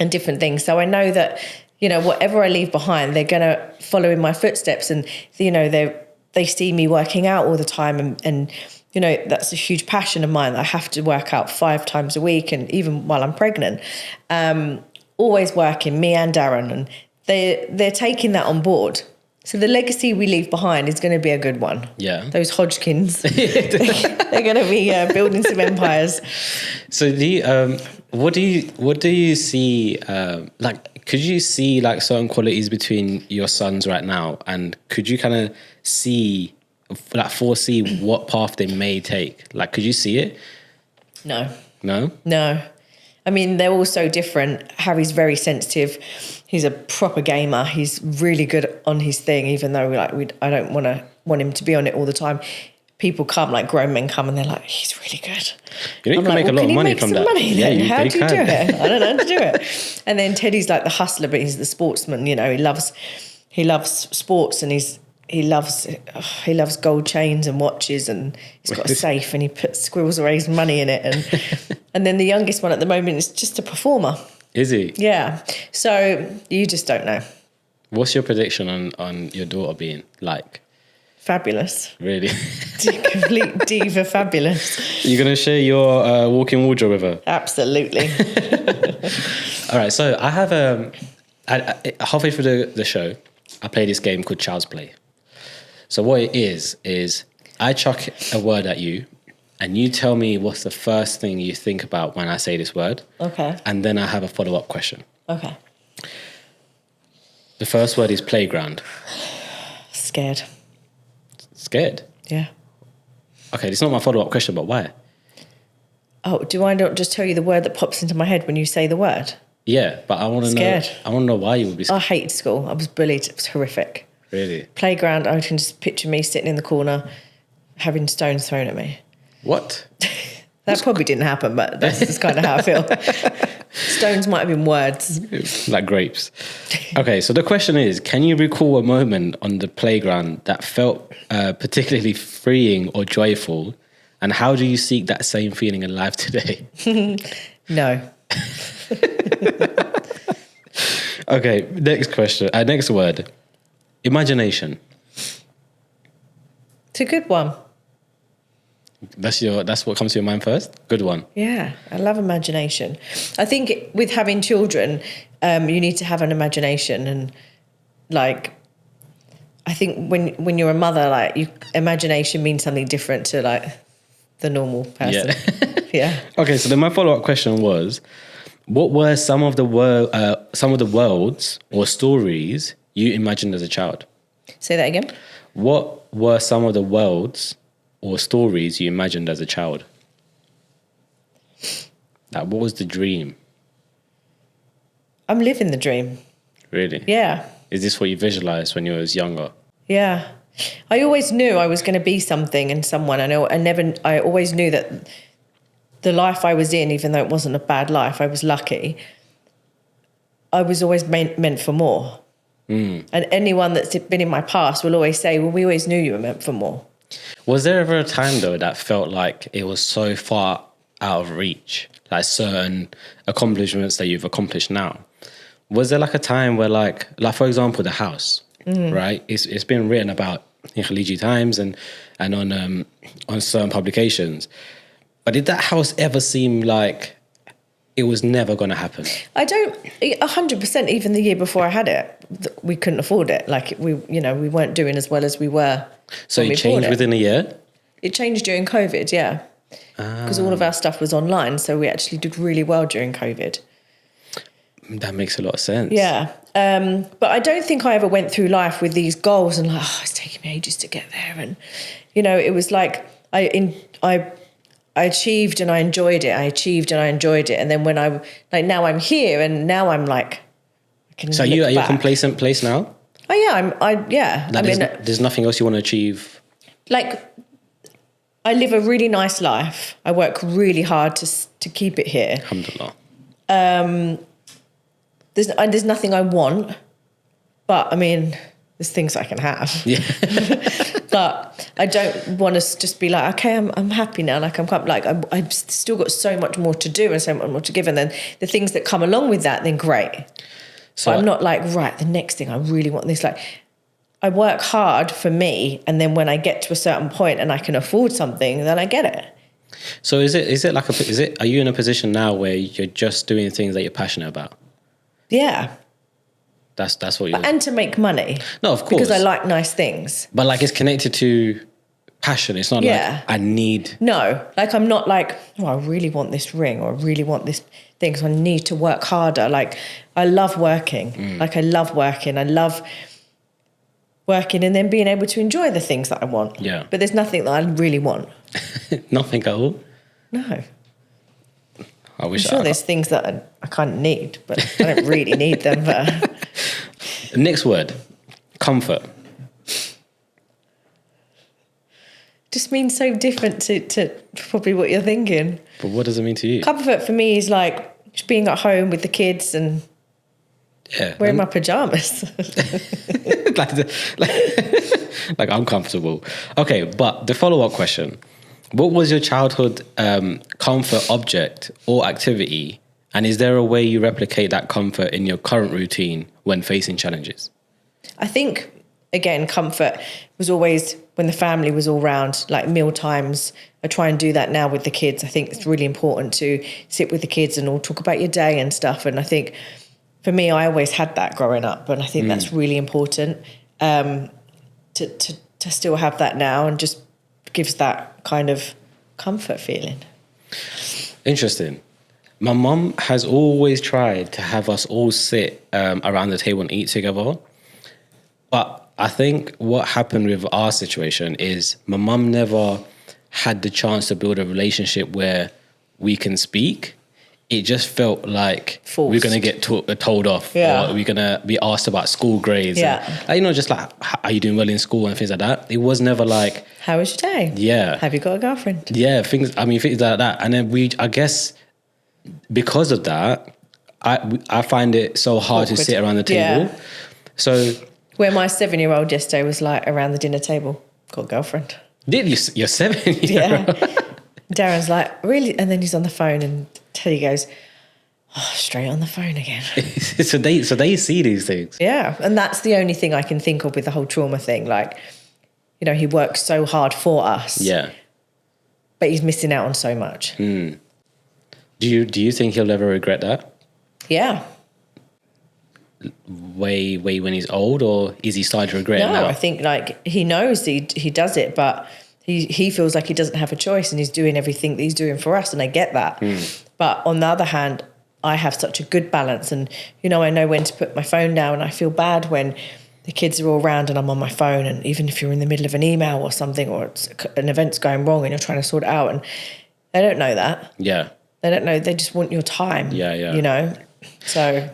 different things. So I know that, you know, whatever I leave behind, they're going to follow in my footsteps. And, you know, they see me working out all the time. And, you know, that's a huge passion of mine. I have to work out 5 times a week, and even while I'm pregnant. Always working, me and Darren. And they're taking that on board. So the legacy we leave behind is going to be a good one. Yeah. Those Hodgkins, they're going to be building some empires. So what do you see, like, could you see, like, certain qualities between your sons right now? And could you kind of see, like, foresee what path they may take? Like, could you see it? No. No? No. I mean, they're all so different. Harry's very sensitive. He's a proper gamer. He's really good on his thing, even though I don't want him to be on it all the time. People come, like grown men come, and they're like, he's really good. You know, you can make a lot of money from that. Money then? How do you do it? I don't know how to do it. And then Teddy's like the hustler, but he's the sportsman. You know, he loves sports, and he loves gold chains and watches, and he's got a safe, and he puts squirrels away his money in it. And then the youngest one at the moment is just a performer. Is he? Yeah. So you just don't know. What's your prediction on your daughter being like? Fabulous. Really? Complete diva fabulous. You're going to share your walk-in wardrobe with her? Absolutely. All right. So I have halfway through the show, I play this game called Child's Play. So what it is I chuck a word at you, and you tell me what's the first thing you think about when I say this word. Okay. And then I have a follow-up question. Okay. The first word is playground. Scared. Scared? Yeah. Okay, it's not my follow-up question, but why? Oh, do I not just tell you the word that pops into my head when you say the word? Yeah, but I want to know. Scared. I want to know why you would be I scared. hated school. I was bullied. It was horrific. Really? Playground, I can just picture me sitting in the corner having stones thrown at me. What? That probably didn't happen, but that's just kind of how I feel. Stones might have been words. Like grapes. Okay, so the question is, can you recall a moment on the playground that felt particularly freeing or joyful? And how do you seek that same feeling in life today? No. Okay, next question. Next word. Imagination. It's a good one. That's what comes to your mind first? Good one. Yeah, I love imagination. I think with having children, you need to have an imagination, and like, I think when you're a mother, like, imagination means something different to like the normal person. Yeah. Yeah. Okay, so then my follow-up question was, what were some of the worlds or stories you imagined as a child? Say that again. What were some of the worlds or stories you imagined as a child? Like, what was the dream? I'm living the dream. Really? Yeah. Is this what you visualized when you was younger? Yeah. I always knew I was going to be something and someone. I always knew that the life I was in, even though it wasn't a bad life, I was lucky. I was always meant for more. And anyone that's been in my past will always say, well, we always knew you were meant for more. Was there ever a time, though, that felt like it was so far out of reach, like certain accomplishments that you've accomplished now? Was there like a time where, like for example, the house, right? It's been written about in Khaliji Times and on certain publications. But did that house ever seem like it was never going to happen? I don't, 100%, even the year before I had it, we couldn't afford it. Like, we weren't doing as well as we were. So it changed within a year? It changed during COVID, yeah. Because all of our stuff was online, so we actually did really well during COVID. That makes a lot of sense. Yeah. But I don't think I ever went through life with these goals and like, it's taking me ages to get there. And, it was like I achieved and I enjoyed it. I achieved and I enjoyed it. And then when now I'm here and now I'm like, I can So are you at your complacent place now? Oh yeah, yeah. Like there's nothing else you want to achieve? Like, I live a really nice life. I work really hard to keep it here. Alhamdulillah. There's nothing I want, but there's things I can have. Yeah. But I don't want to just be like, okay, I'm happy now. Like I've still got so much more to do and so much more to give. And then the things that come along with that, then great. So I'm not like, right, the next thing I really want this. Like, I work hard for me, and then when I get to a certain point and I can afford something, then I get it. So are you in a position now where you're just doing things that you're passionate about? Yeah. That's what you're... And to make money. No, of course. Because I like nice things. But like, it's connected to passion. It's not like I need... No, like I'm not like, I really want this ring or I really want this thing, so I need to work harder. Like, I love working. Like, I love working. I love working and then being able to enjoy the things that I want. Yeah. But there's nothing that I really want. Nothing at all? No. I wish I'm sure there's things that I kind of need, but I don't really need them. But next word, comfort. Just means so different to probably what you're thinking. But what does it mean to you? Comfort for me is like just being at home with the kids and wearing my pajamas. like I'm comfortable. Okay, but the follow-up question. What was your childhood comfort object or activity? And is there a way you replicate that comfort in your current routine when facing challenges? I think, again, comfort was always when the family was all round, like meal times. I try and do that now with the kids. I think it's really important to sit with the kids and all talk about your day and stuff. And I think for me, I always had that growing up. And I think that's really important to still have that now, and just gives that kind of comfort feeling. Interesting. My mum has always tried to have us all sit around the table and eat together. But I think what happened with our situation is my mum never had the chance to build a relationship where we can speak. it just felt like Forced. we're going to get told off, Yeah. or we're going to be asked about school grades. Yeah. And, you know, just like, are you doing well in school and things like that? It was never like, How was your day? yeah. Have you got a girlfriend? Yeah, things like that. And then I guess because of that, I find it so hard to sit around the table. Yeah. So Where my 7-year-old yesterday was like around the dinner table, got a girlfriend. you're 7 years Yeah. old. Darren's like, really? And then he's on the phone and Teddy goes, oh, straight on the phone again. so they see these things. Yeah. And that's the only thing I can think of with the whole trauma thing. Like, you know, he works so hard for us. Yeah. But he's missing out on so much. Do you think he'll ever regret that? Yeah. Way when he's old, or is he starting to regret it No, now? I think like he knows he does it, but he feels like he doesn't have a choice and he's doing everything that he's doing for us, and I get that. But on the other hand, I have such a good balance, and you know, I know when to put my phone down, and I feel bad when the kids are all around and I'm on my phone, and even if you're in the middle of an email or something, or an event's going wrong and you're trying to sort it out, and they don't know that. Yeah. They don't know. They just want your time. Yeah. You know, so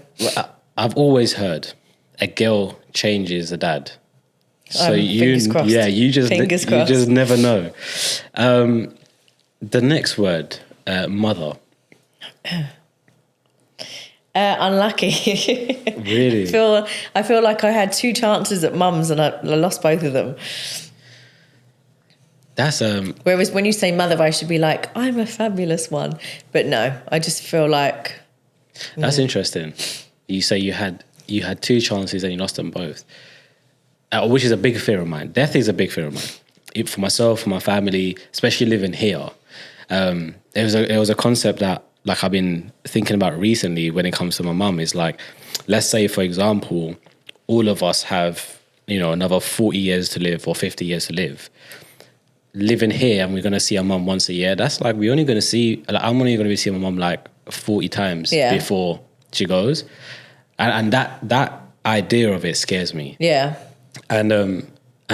I've always heard a girl changes a dad. So fingers crossed. yeah, you just never know. The next word, mother. Unlucky. Really? I feel like I had 2 chances at mums and I lost both of them. That's Whereas when you say mother, I should be like, I'm a fabulous one. But no, I just feel like that's interesting. You say you had 2 chances and you lost them both, which is a big fear of mine. Death is a big fear of mine. For myself, for my family, especially living here. It was a concept that like I've been thinking about recently when it comes to my mum. Is like, let's say for example, all of us have, you know, another 40 years to live or 50 years to live. Living here and we're going to see our mum once a year. That's like, I'm only going to be seeing my mum like 40 times before she goes. And that idea of it scares me. yeah. And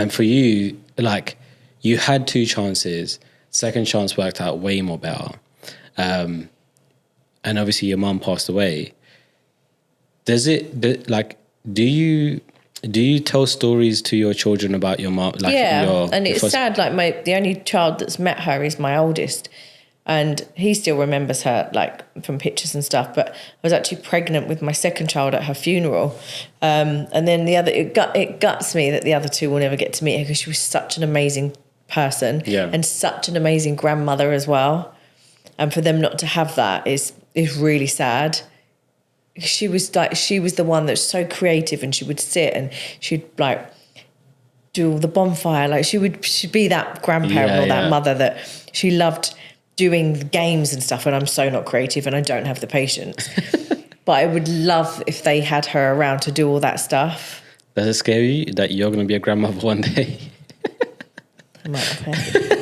for you, like, you had 2 chances. Second chance worked out way more better. And obviously your mum passed away. Do you tell stories to your children about your mum? Like, and it's sad. Like the only child that's met her is my oldest, and he still remembers her like from pictures and stuff. But I was actually pregnant with my second child at her funeral, and then it guts me that the other 2 will never get to meet her because she was such an amazing person and such an amazing grandmother as well. And for them not to have that is really sad. She was the one that's so creative, and she would sit and she'd like do all the bonfire. Like she'd be that grandparent or that mother that she loved doing the games and stuff. And I'm so not creative and I don't have the patience. But I would love if they had her around to do all that stuff. Does it scare you that you're going to be a grandmother one day? I might have.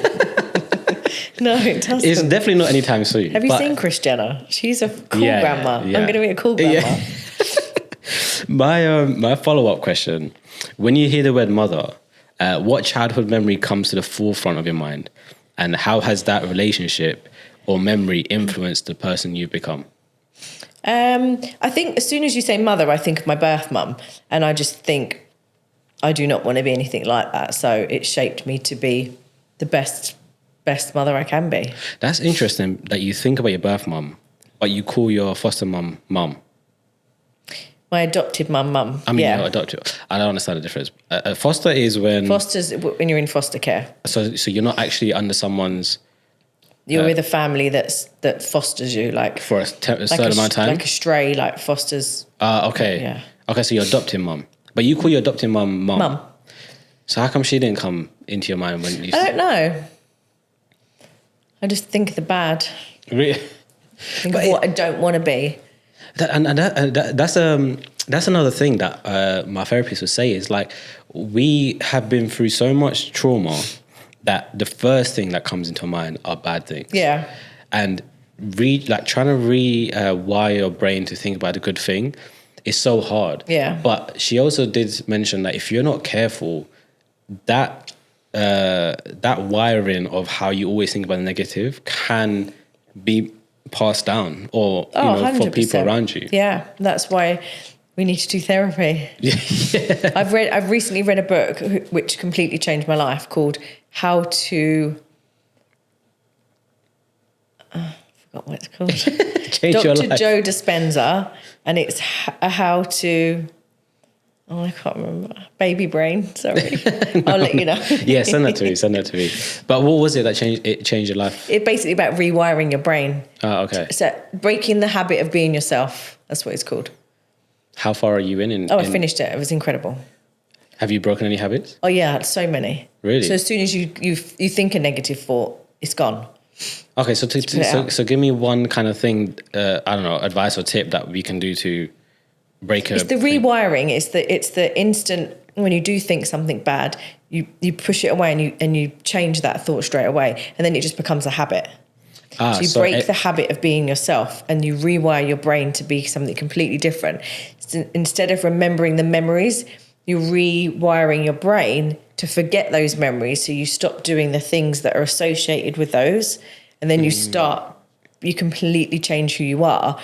No, it doesn't. It's definitely not anytime soon. Have you seen Kris Jenner? She's a cool grandma. Yeah. I'm going to be a cool grandma. Yeah. My follow-up question, when you hear the word mother, what childhood memory comes to the forefront of your mind? And how has that relationship or memory influenced the person you've become? I think as soon as you say mother, I think of my birth mum. And I just think I do not want to be anything like that. So it shaped me to be the best mother I can be. That's interesting that you think about your birth mum, but you call your foster mum mum. My adopted mum. I mean, your adopted. I don't understand the difference. Foster is when... Foster's when you're in foster care. So you're not actually under someone's... You're with a family that fosters you, like... For a certain amount of time? Like a stray, like fosters... okay. Yeah. Okay, so you're adopting mum. But you call your adopting mum mum. Mum. So how come she didn't come into your mind when you... I don't know. I just think of the bad. Really? Think of what I don't want to be. That's another thing that my therapist would say is like, we have been through so much trauma that the first thing that comes into mind are bad things. Yeah. And trying to rewire your brain to think about a good thing is so hard. Yeah. But she also did mention that if you're not careful, that wiring of how you always think about the negative can be passed down, or for 100%. people around you. Yeah, that's why we need to do therapy. Yeah. I've recently read a book which completely changed my life called How to. I forgot what it's called. Change your Dr. life. Joe Dispenza, and it's how to. Oh, I can't remember. Baby brain. Sorry, I'll let you know. Yeah, send that to me. But what was it that changed your life? It's basically about rewiring your brain. Oh, okay. So breaking the habit of being yourself. That's what it's called. How far are you in? I finished it. It was incredible. Have you broken any habits? Oh yeah, so many. Really? So as soon as you think a negative thought, it's gone. Okay, so give me one kind of thing, I don't know, advice or tip that we can do to break It's the rewiring. It's the instant when you do think something bad, you push it away and you change that thought straight away, and then it just becomes a habit. So you break the habit of being yourself and you rewire your brain to be something completely different. So instead of remembering the memories, you're rewiring your brain to forget those memories. So you stop doing the things that are associated with those. And then you completely change who you are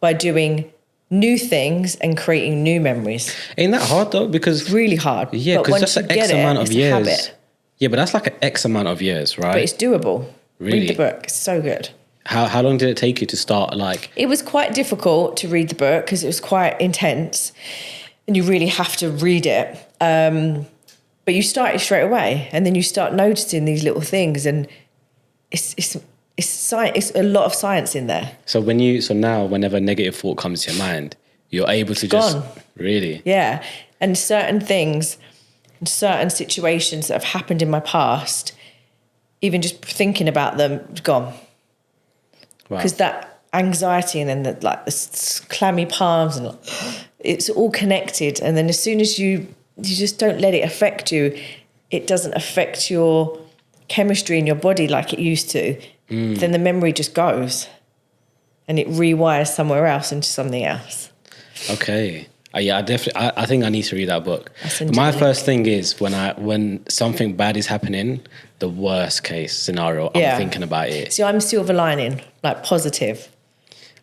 by doing new things and creating new memories. Ain't that hard though? Because It's really hard. Yeah, because that's an X amount of years. Habit. Yeah, but that's like an X amount of years, right? But it's doable. Really? Read the book. It's so good. How long did it take you to start like? It was quite difficult to read the book because it was quite intense and you really have to read it. But you start it straight away and then you start noticing these little things, and it's a lot of science in there. So now whenever a negative thought comes to your mind, you're able to gone. Really? Yeah. And certain things, certain situations that have happened in my past, even just thinking about them, gone. Because that anxiety and then the clammy palms and it's all connected. And then as soon as you just don't let it affect you, it doesn't affect your chemistry in your body like it used to. Then the memory just goes and it rewires somewhere else into something else. Okay. Yeah, I think I need to read that book. My first thing is when something bad is happening, the worst case scenario, I'm thinking about it. See, I'm silver lining, like positive.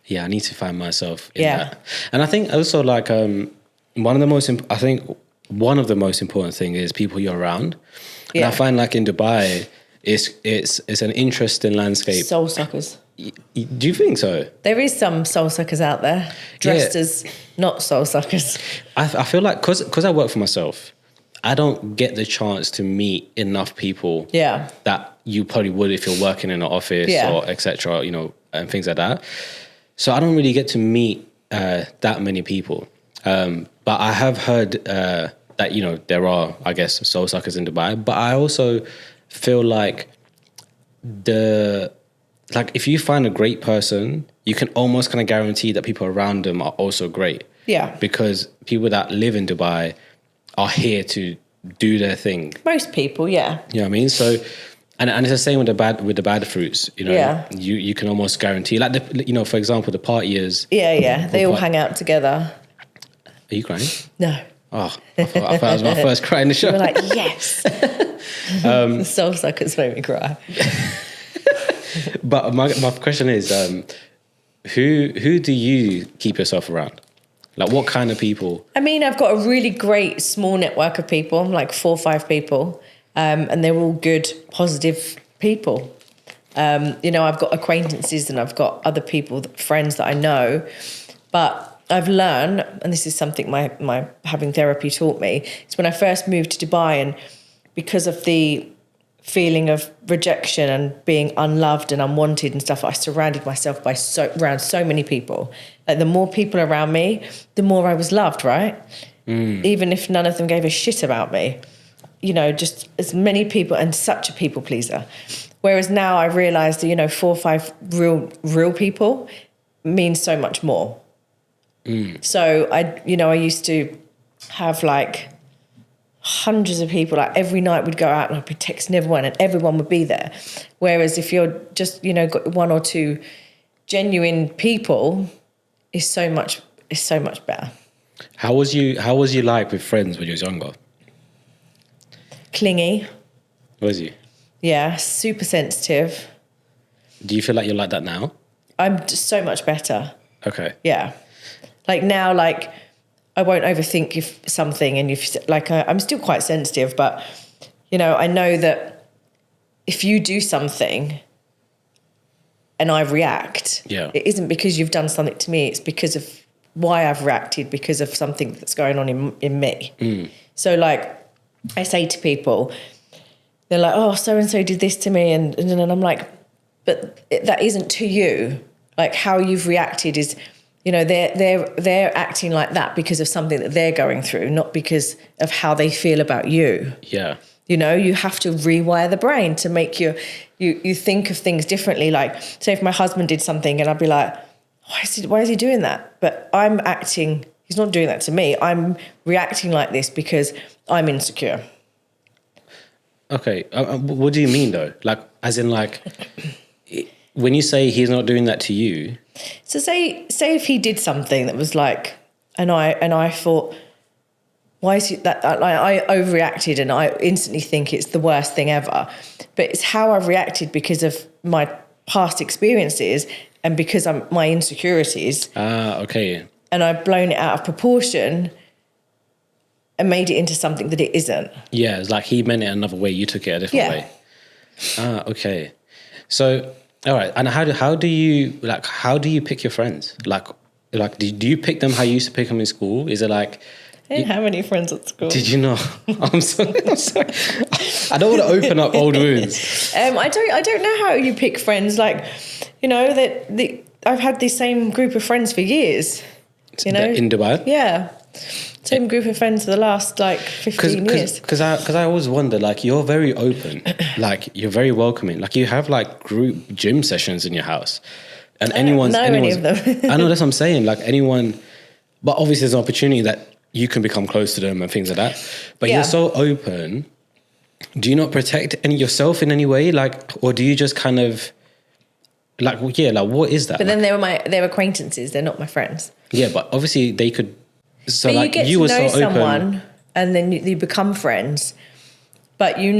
Yeah, I need to find myself in that. And I think also like one of the most important things is people you're around. And I find like in Dubai, it's an interesting landscape. Soul suckers. Do you think so? There is some soul suckers out there, dressed as not soul suckers. I feel like because I work for myself, I don't get the chance to meet enough people that you probably would if you're working in an office or etc. And things like that. So I don't really get to meet that many people. But I have heard that there are, I guess, soul suckers in Dubai. But I also feel like if you find a great person, you can almost kind of guarantee that people around them are also great. Yeah. Because people that live in Dubai are here to do their thing. Most people, yeah. You know what I mean? So, and it's the same with the bad fruits. You can almost guarantee, like for example, the partiers. Yeah. They all hang out together. Are you crying? No. Oh, I thought that was my first cry in the show. You were like, yes. The soul suckers make me cry. But my question is, who do you keep yourself around? Like what kind of people? I mean, I've got a really great small network of people, like 4 or 5 people, and they're all good, positive people. I've got acquaintances and I've got other people, friends that I know, but I've learned, and this is something my having therapy taught me, is when I first moved to Dubai, and because of the feeling of rejection and being unloved and unwanted and stuff, I surrounded myself around so many people. Like the more people around me, the more I was loved, right? Even if none of them gave a shit about me. Just as many people, and such a people pleaser. Whereas now I realised that, 4 or 5 real people means so much more. So I used to have like hundreds of people, like every night we'd go out and I'd be texting everyone and everyone would be there. Whereas if you're just, got 1 or 2 genuine people, it's so much better. How was you like with friends when you was younger? Clingy. Was you? Yeah, super sensitive. Do you feel like you're like that now? I'm just so much better. Okay. Yeah. Like now, like I won't overthink if something, and if like I'm still quite sensitive, but you know, I know that if you do something and I react, it isn't because you've done something to me, it's because of why I've reacted, because of something that's going on in me. So like I say to people, they're like, oh, so-and-so did this to me. And I'm like, but that isn't to you. Like how you've reacted is, you know, they're acting like that because of something that they're going through, not because of how they feel about you. Yeah. You know, you have to rewire the brain to make you think of things differently. Like, say if my husband did something and I'd be like, why is he doing that? But I'm acting, he's not doing that to me. I'm reacting like this because I'm insecure. Okay. What do you mean though? Like, as in like, when you say he's not doing that to you. So say if he did something that was like, and I thought, why is it that like I overreacted and I instantly think it's the worst thing ever. But it's how I've reacted because of my past experiences and because my insecurities. Okay. And I've blown it out of proportion and made it into something that it isn't. Yeah, it's like he meant it another way, you took it a different way. Okay. So, all right. And how do you pick your friends? Like do you pick them how you used to pick them in school? Is it like... I didn't have any friends at school. Did you not? I'm sorry. I don't want to open up old wounds. I don't know how you pick friends. Like, you know, I've had the same group of friends for years. You know, in Dubai. Yeah, same group of friends for the last like 15 years. Because I always wonder, like, you're very open, like you're very welcoming. Like you have like group gym sessions in your house, and anyone's any of them. I know, that's what I'm saying. Like anyone, but obviously there's an opportunity that you can become close to them and things like that. But you're so open. Do you not protect yourself in any way? Like, or do you just kind of like, like what is that? But then they're acquaintances. They're not my friends. Yeah, but obviously they could. So but like you were know so someone, open, and then you become friends. But you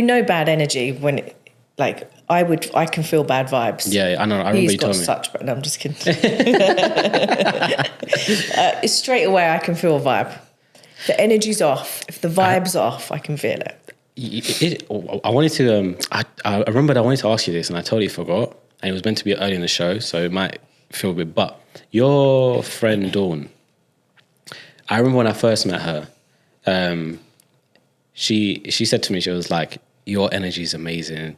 know bad energy when like I can feel bad vibes. Yeah, I know. I remember you told me. No, I'm just kidding. Straight away, I can feel a vibe. The energy's off. If the vibe's off, I can feel it. I wanted to. I remembered I wanted to ask you this, and I totally forgot. And it was meant to be early in the show, so it might feel a bit. But your friend Dawn, I remember when I first met her. She said to me, she was like, "Your energy is amazing.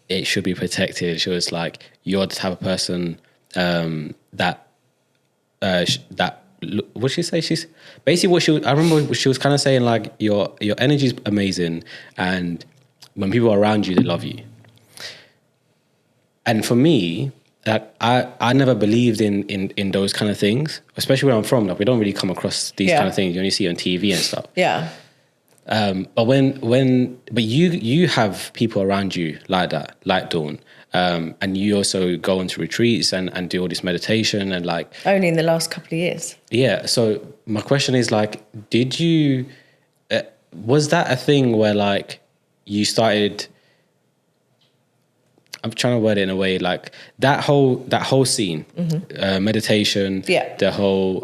It should be protected." She was like, "You're the type of person that what she say? She's basically I remember what she was kind of saying, like your energy is amazing, and when people are around you, they love you." And for me, like I never believed in those kind of things, especially where I'm from. Like we don't really come across these kind of things. You only see it on TV and stuff. Yeah. But you have people around you like that, like Dawn, and you also go into retreats and do all this meditation and like only in the last couple of years. Yeah. So my question is like, did you was that a thing where like you started? I'm trying to word it in a way like that whole scene, meditation, the whole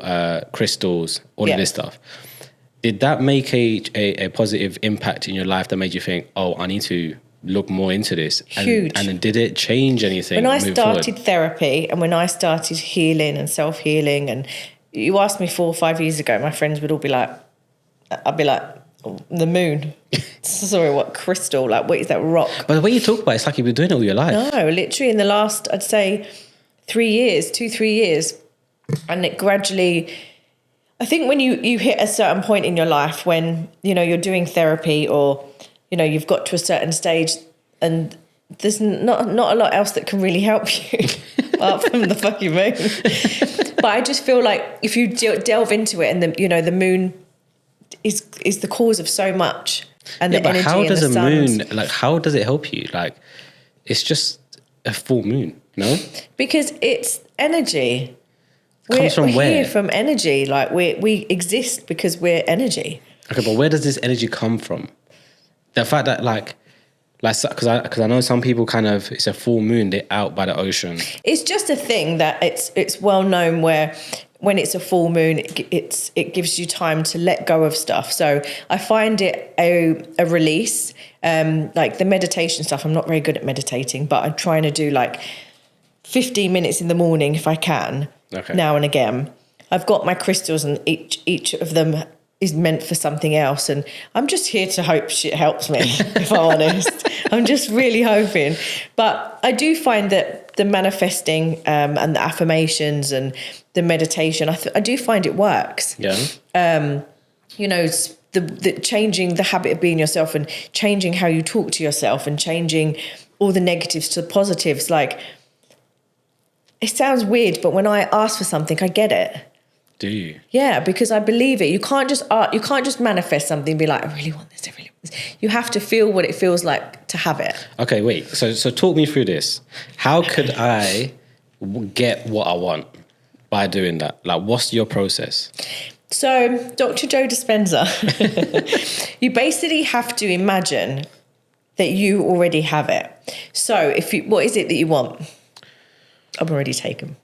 crystals, all of this stuff. Did that make a positive impact in your life that made you think, oh, I need to look more into this? Huge. And then did it change anything? When I started therapy and when I started healing and self-healing, and you asked me 4 or 5 years ago, my friends would all be like, I'd be like, oh, the moon. Sorry, what crystal? Like, what is that rock? But the way you talk about it, it's like you've been doing it all your life. No, literally in the last, I'd say 3 years. And it gradually... I think when you hit a certain point in your life when, you know, you're doing therapy or, you know, you've got to a certain stage and there's not a lot else that can really help you apart from the fucking moon. But I just feel like if you delve into it and, the moon is the cause of so much and the energy how does and the moon, like, how does it help you? Like, it's just a full moon, no? Because it's energy. Comes from we're where? here from energy. Like we exist because we're energy. Okay, but where does this energy come from? The fact that like Like, because I know some people kind of, it's a full moon, they're out by the ocean. It's just a thing that it's well known where when it's a full moon, it gives you time to let go of stuff. So I find it a release. Like the meditation stuff, I'm not very good at meditating, but I'm trying to do like 15 minutes in the morning if I can, now and again. I've got my crystals and each of them is meant for something else. And I'm just here to hope shit helps me, if I'm honest. I'm just really hoping. But I do find that the manifesting and the affirmations and the meditation, I do find it works. Yeah. You know, the changing the habit of being yourself and changing how you talk to yourself and changing all the negatives to the positives. Like, it sounds weird, but when I ask for something, I get it. Do you? Yeah, because I believe it. You can't just manifest something and be like, I really want this, I really want this. You have to feel what it feels like to have it. Okay, wait. So talk me through this. How could I get what I want by doing that? Like, what's your process? So, Dr. Joe Dispenza, you basically have to imagine that you already have it. So, what is it that you want? I've already taken.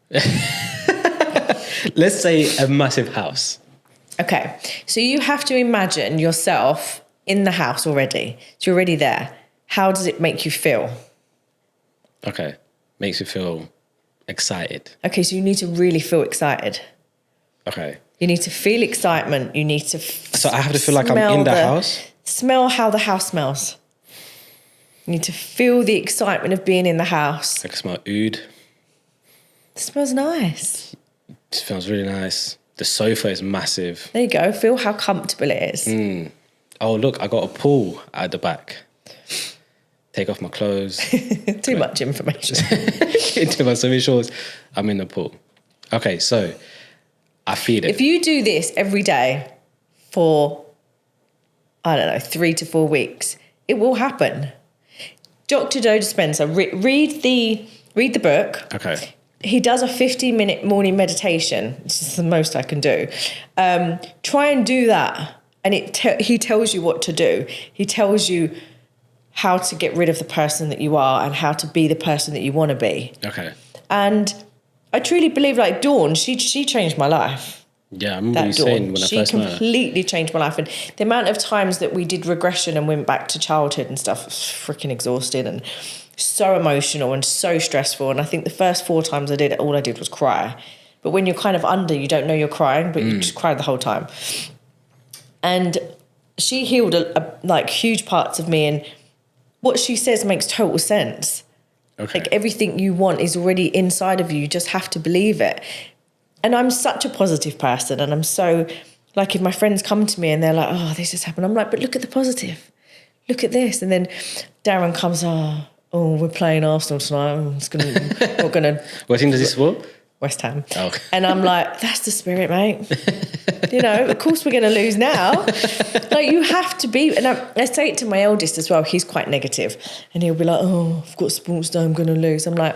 Let's say a massive house. Okay, so you have to imagine yourself in the house already. So you're already there. How does it make you feel? Okay, makes you feel excited. Okay, so you need to really feel excited. Okay. You need to feel excitement. You need to So I have to feel like I'm in the house? Smell how the house smells. You need to feel the excitement of being in the house. I can smell oud. It smells nice. It smells really nice. The sofa is massive. There you go. Feel how comfortable it is. Oh, look, I got a pool at the back. Take off my clothes. Too much information. Into my swimming shorts. I'm in the pool. Okay, so I feel it. If you do this every day for, I don't know, 3 to 4 weeks, it will happen. Dr. Joe Dispenza, read the book. Okay. He does a 15-minute morning meditation. This is the most I can do. Try and do that. And he tells you what to do. He tells you how to get rid of the person that you are and how to be the person that you want to be. Okay. And I truly believe, like Dawn, she changed my life. Yeah, I remember you saying when I first met her. She completely changed my life. And the amount of times that we did regression and went back to childhood and stuff was freaking exhausted and so emotional and so stressful. And I think the first 4 times I did it, all I did was cry. But when you're kind of under, you don't know you're crying, but you just cried the whole time. And she healed like huge parts of me, and what she says makes total sense. Okay. Like everything you want is already inside of you. You just have to believe it. And I'm such a positive person, and I'm so, like, if my friends come to me and they're like, oh, this has happened, I'm like, but look at the positive. Look at this. And then Darren comes, oh, we're playing Arsenal tonight. We're gonna. What team does he support? West Ham. Oh. And I'm like, that's the spirit, mate. You know, of course we're going to lose now. Like, you have to be. And I say it to my eldest as well. He's quite negative. And he'll be like, oh, I've got sports day, I'm going to lose. I'm like.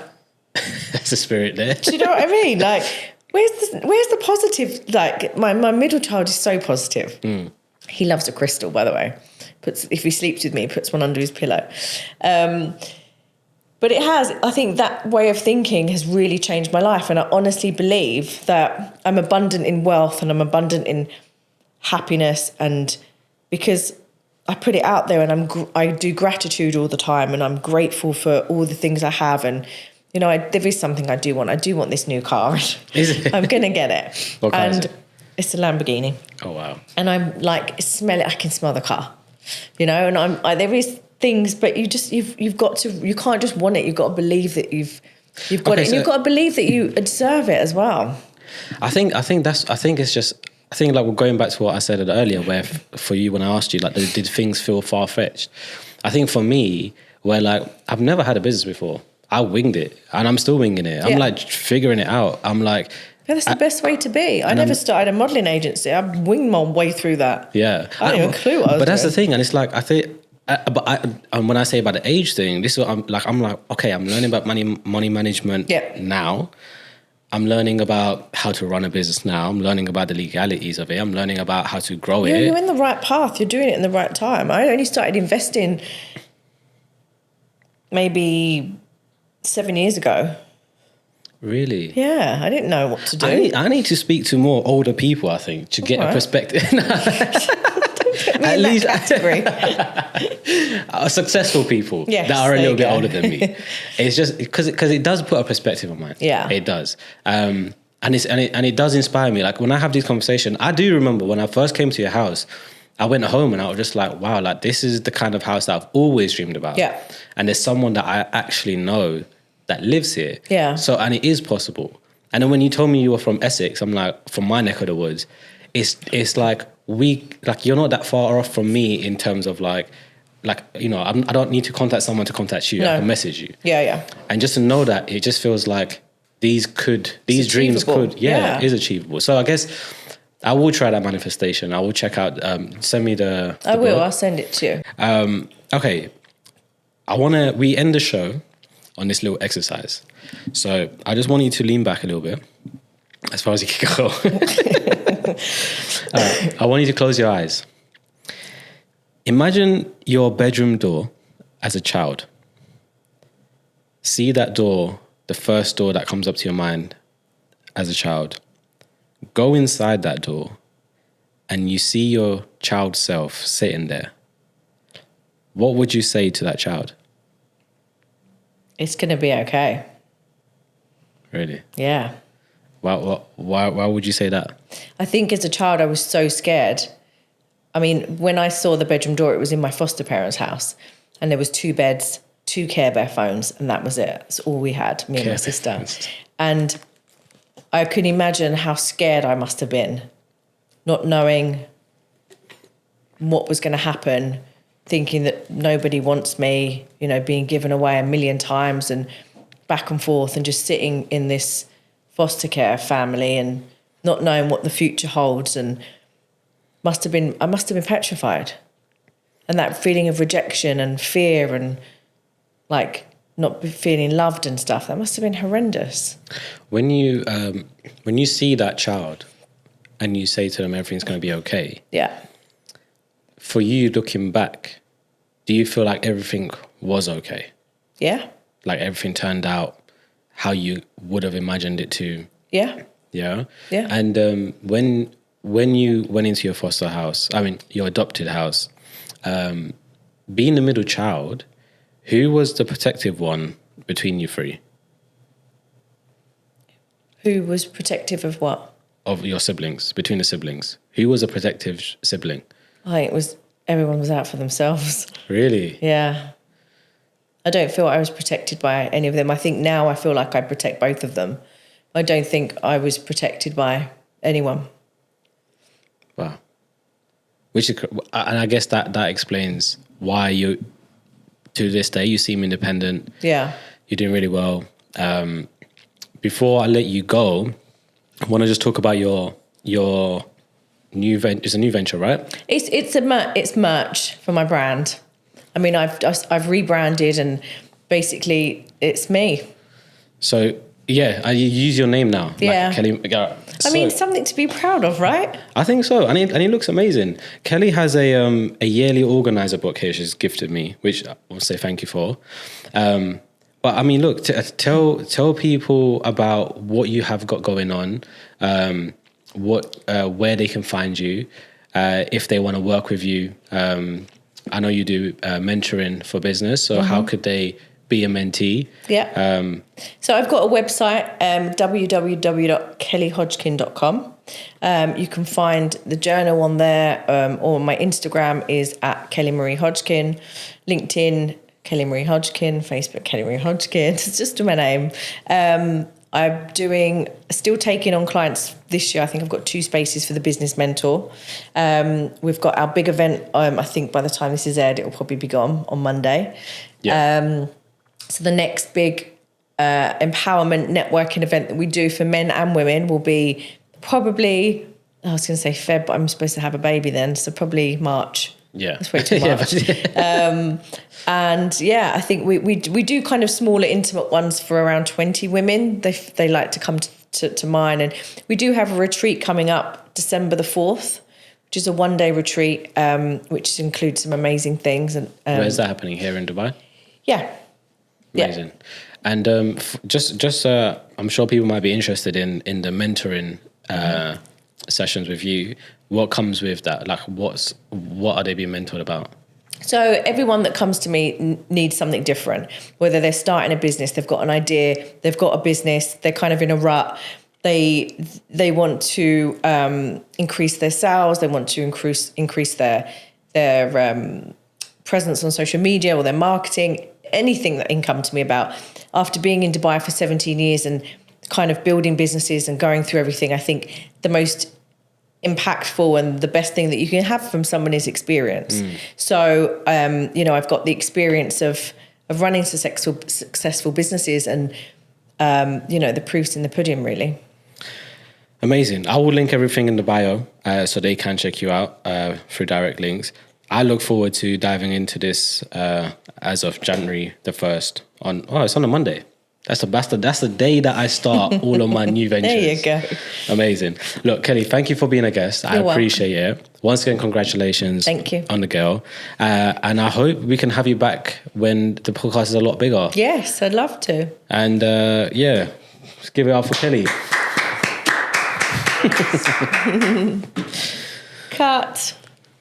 That's the spirit there. Do you know what I mean? Like, where's the positive? Like, my middle child is so positive. He loves a crystal, by the way. If he sleeps with me, he puts one under his pillow. But I think that way of thinking has really changed my life. And I honestly believe that I'm abundant in wealth and I'm abundant in happiness, and because I put it out there, and I do gratitude all the time, and I'm grateful for all the things I have. And, you know, there is something I do want. I do want this new car. Is it? I'm going to get it. What car is it? It's a Lamborghini. Oh, wow. And I'm like, smell it. I can smell the car, you know, and there is things, but you've got to, you can't just want it. You've got to believe that you've got it, and you've got to believe that you deserve it as well. I think like we're going back to what I said earlier, where for you, when I asked you, like, did things feel far-fetched? I think for me, where like, I've never had a business before. I winged it, and I'm still winging it. I'm like figuring it out. I'm like, yeah, that's the best way to be. I never started a modelling agency. I winged my way through that. Yeah. I didn't even clue what I was But that's doing. the thing, and it's like, I think, and when I say about the age thing, this is what I'm like, okay, I'm learning about money management now. I'm learning about how to run a business now. I'm learning about the legalities of it. I'm learning about how to grow it. You're in the right path. You're doing it in the right time. I only started investing maybe 7 years ago. Really? Yeah, I didn't know what to do. I need to speak to more older people, I think, to get a perspective. At least category. Successful people Yes, that are a there little you bit go. older than me. It's just because it does put a perspective on mine. Yeah. It does. And it does inspire me. Like when I have these conversations, I do remember when I first came to your house, I went home and I was just like, wow, like this is the kind of house that I've always dreamed about. Yeah. And there's someone that I actually know that lives here. Yeah. So, and it is possible. And then when you told me you were from Essex, I'm like, from my neck of the woods, it's like you're not that far off from me in terms of like, you know, I don't need to contact someone to contact you. No. I can message you. Yeah. And just to know that, it just feels like these dreams could, it is achievable. So I guess I will try that manifestation. I will check out, send me the I will, book. I'll send it to you. Okay. We end the show on this little exercise. So I just want you to lean back a little bit, as far as you can go. I want you to close your eyes. Imagine your bedroom door as a child. See that door, the first door that comes up to your mind as a child. Go inside that door and you see your child self sitting there. What would you say to that child? It's going to be okay. Really? Yeah. Why would you say that? I think as a child, I was so scared. I mean, when I saw the bedroom door, it was in my foster parents' house. And there was 2 beds, 2 Care Bear phones, and that was it. That's all we had, me and my sister. And I could imagine how scared I must have been, not knowing what was going to happen, thinking that nobody wants me, you know, being given away a million times and back and forth and just sitting in this foster care family and not knowing what the future holds, and I must have been petrified. And that feeling of rejection and fear and like not feeling loved and stuff, that must have been horrendous. When you see that child and you say to them everything's going to be okay, Yeah. for you looking back, do you feel like everything was okay? Yeah. Like everything turned out how you would have imagined it to? Yeah. Yeah? Yeah. And when you went into your foster house, I mean, your adopted house, being the middle child, who was the protective one between you 3? Who was protective of what? Of your siblings, between the siblings. Who was a protective sibling? I think it was everyone was out for themselves. Really? Yeah. I don't feel I was protected by any of them. I think now I feel like I protect both of them. I don't think I was protected by anyone. Wow. Which is, and I guess that explains why you, to this day, you seem independent. Yeah. You're doing really well. Before I let you go, I want to just talk about your new venture. It's a new venture, right? It's merch for my brand. I mean, I've rebranded and basically it's me. So yeah, you use your name now. Yeah. Like Kelly. I mean, something to be proud of, right? I think so, and it looks amazing. Kelly has a yearly organizer book here she's gifted me, which I will say thank you for. But I mean, look, tell people about what you have got going on, where they can find you, if they want to work with you. I know you do mentoring for business, so how could they be a mentee? Yeah. So I've got a website, www.kellyhodgkin.com. You can find the journal on there, or my Instagram is at Kelly Marie Hodgkin, LinkedIn, Kelly Marie Hodgkin, Facebook, Kelly Marie Hodgkin. It's just my name. I'm still taking on clients this year. I think I've got 2 spaces for the Business Mentor. We've got our big event. I think by the time this is aired, it will probably be gone on Monday. Yeah. So the next big empowerment networking event that we do for men and women will be probably, I was going to say Feb, but I'm supposed to have a baby then. So probably March. Yeah. Let's wait till March. And yeah, I think we do kind of smaller, intimate ones for around 20 women. They like to come to mine. And we do have a retreat coming up December the 4th, which is a 1-day retreat, which includes some amazing things. And where's that happening? Here in Dubai? Yeah. Amazing. And just I'm sure people might be interested in the mentoring sessions with you. What comes with that? Like, what are they being mentored about? So everyone that comes to me needs something different. Whether they're starting a business, they've got an idea, they've got a business, they're kind of in a rut. They want to increase their sales. They want to increase their presence on social media or their marketing. Anything that can come to me about. After being in Dubai for 17 years and kind of building businesses and going through everything, I think the most impactful and the best thing that you can have from someone is experience. So, I've got the experience of running successful businesses, and the proof's in the pudding, really. Amazing. I will link everything in the bio so they can check you out through direct links. I look forward to diving into this as of January the 1st. It's on a Monday. That's the day that I start all of my new ventures. There you go. Amazing. Look, Kelly, thank you for being a guest. I appreciate it. Once again, congratulations. Thank you. On the girl. And I hope we can have you back when the podcast is a lot bigger. Yes, I'd love to. And let's give it up for Kelly. Cut.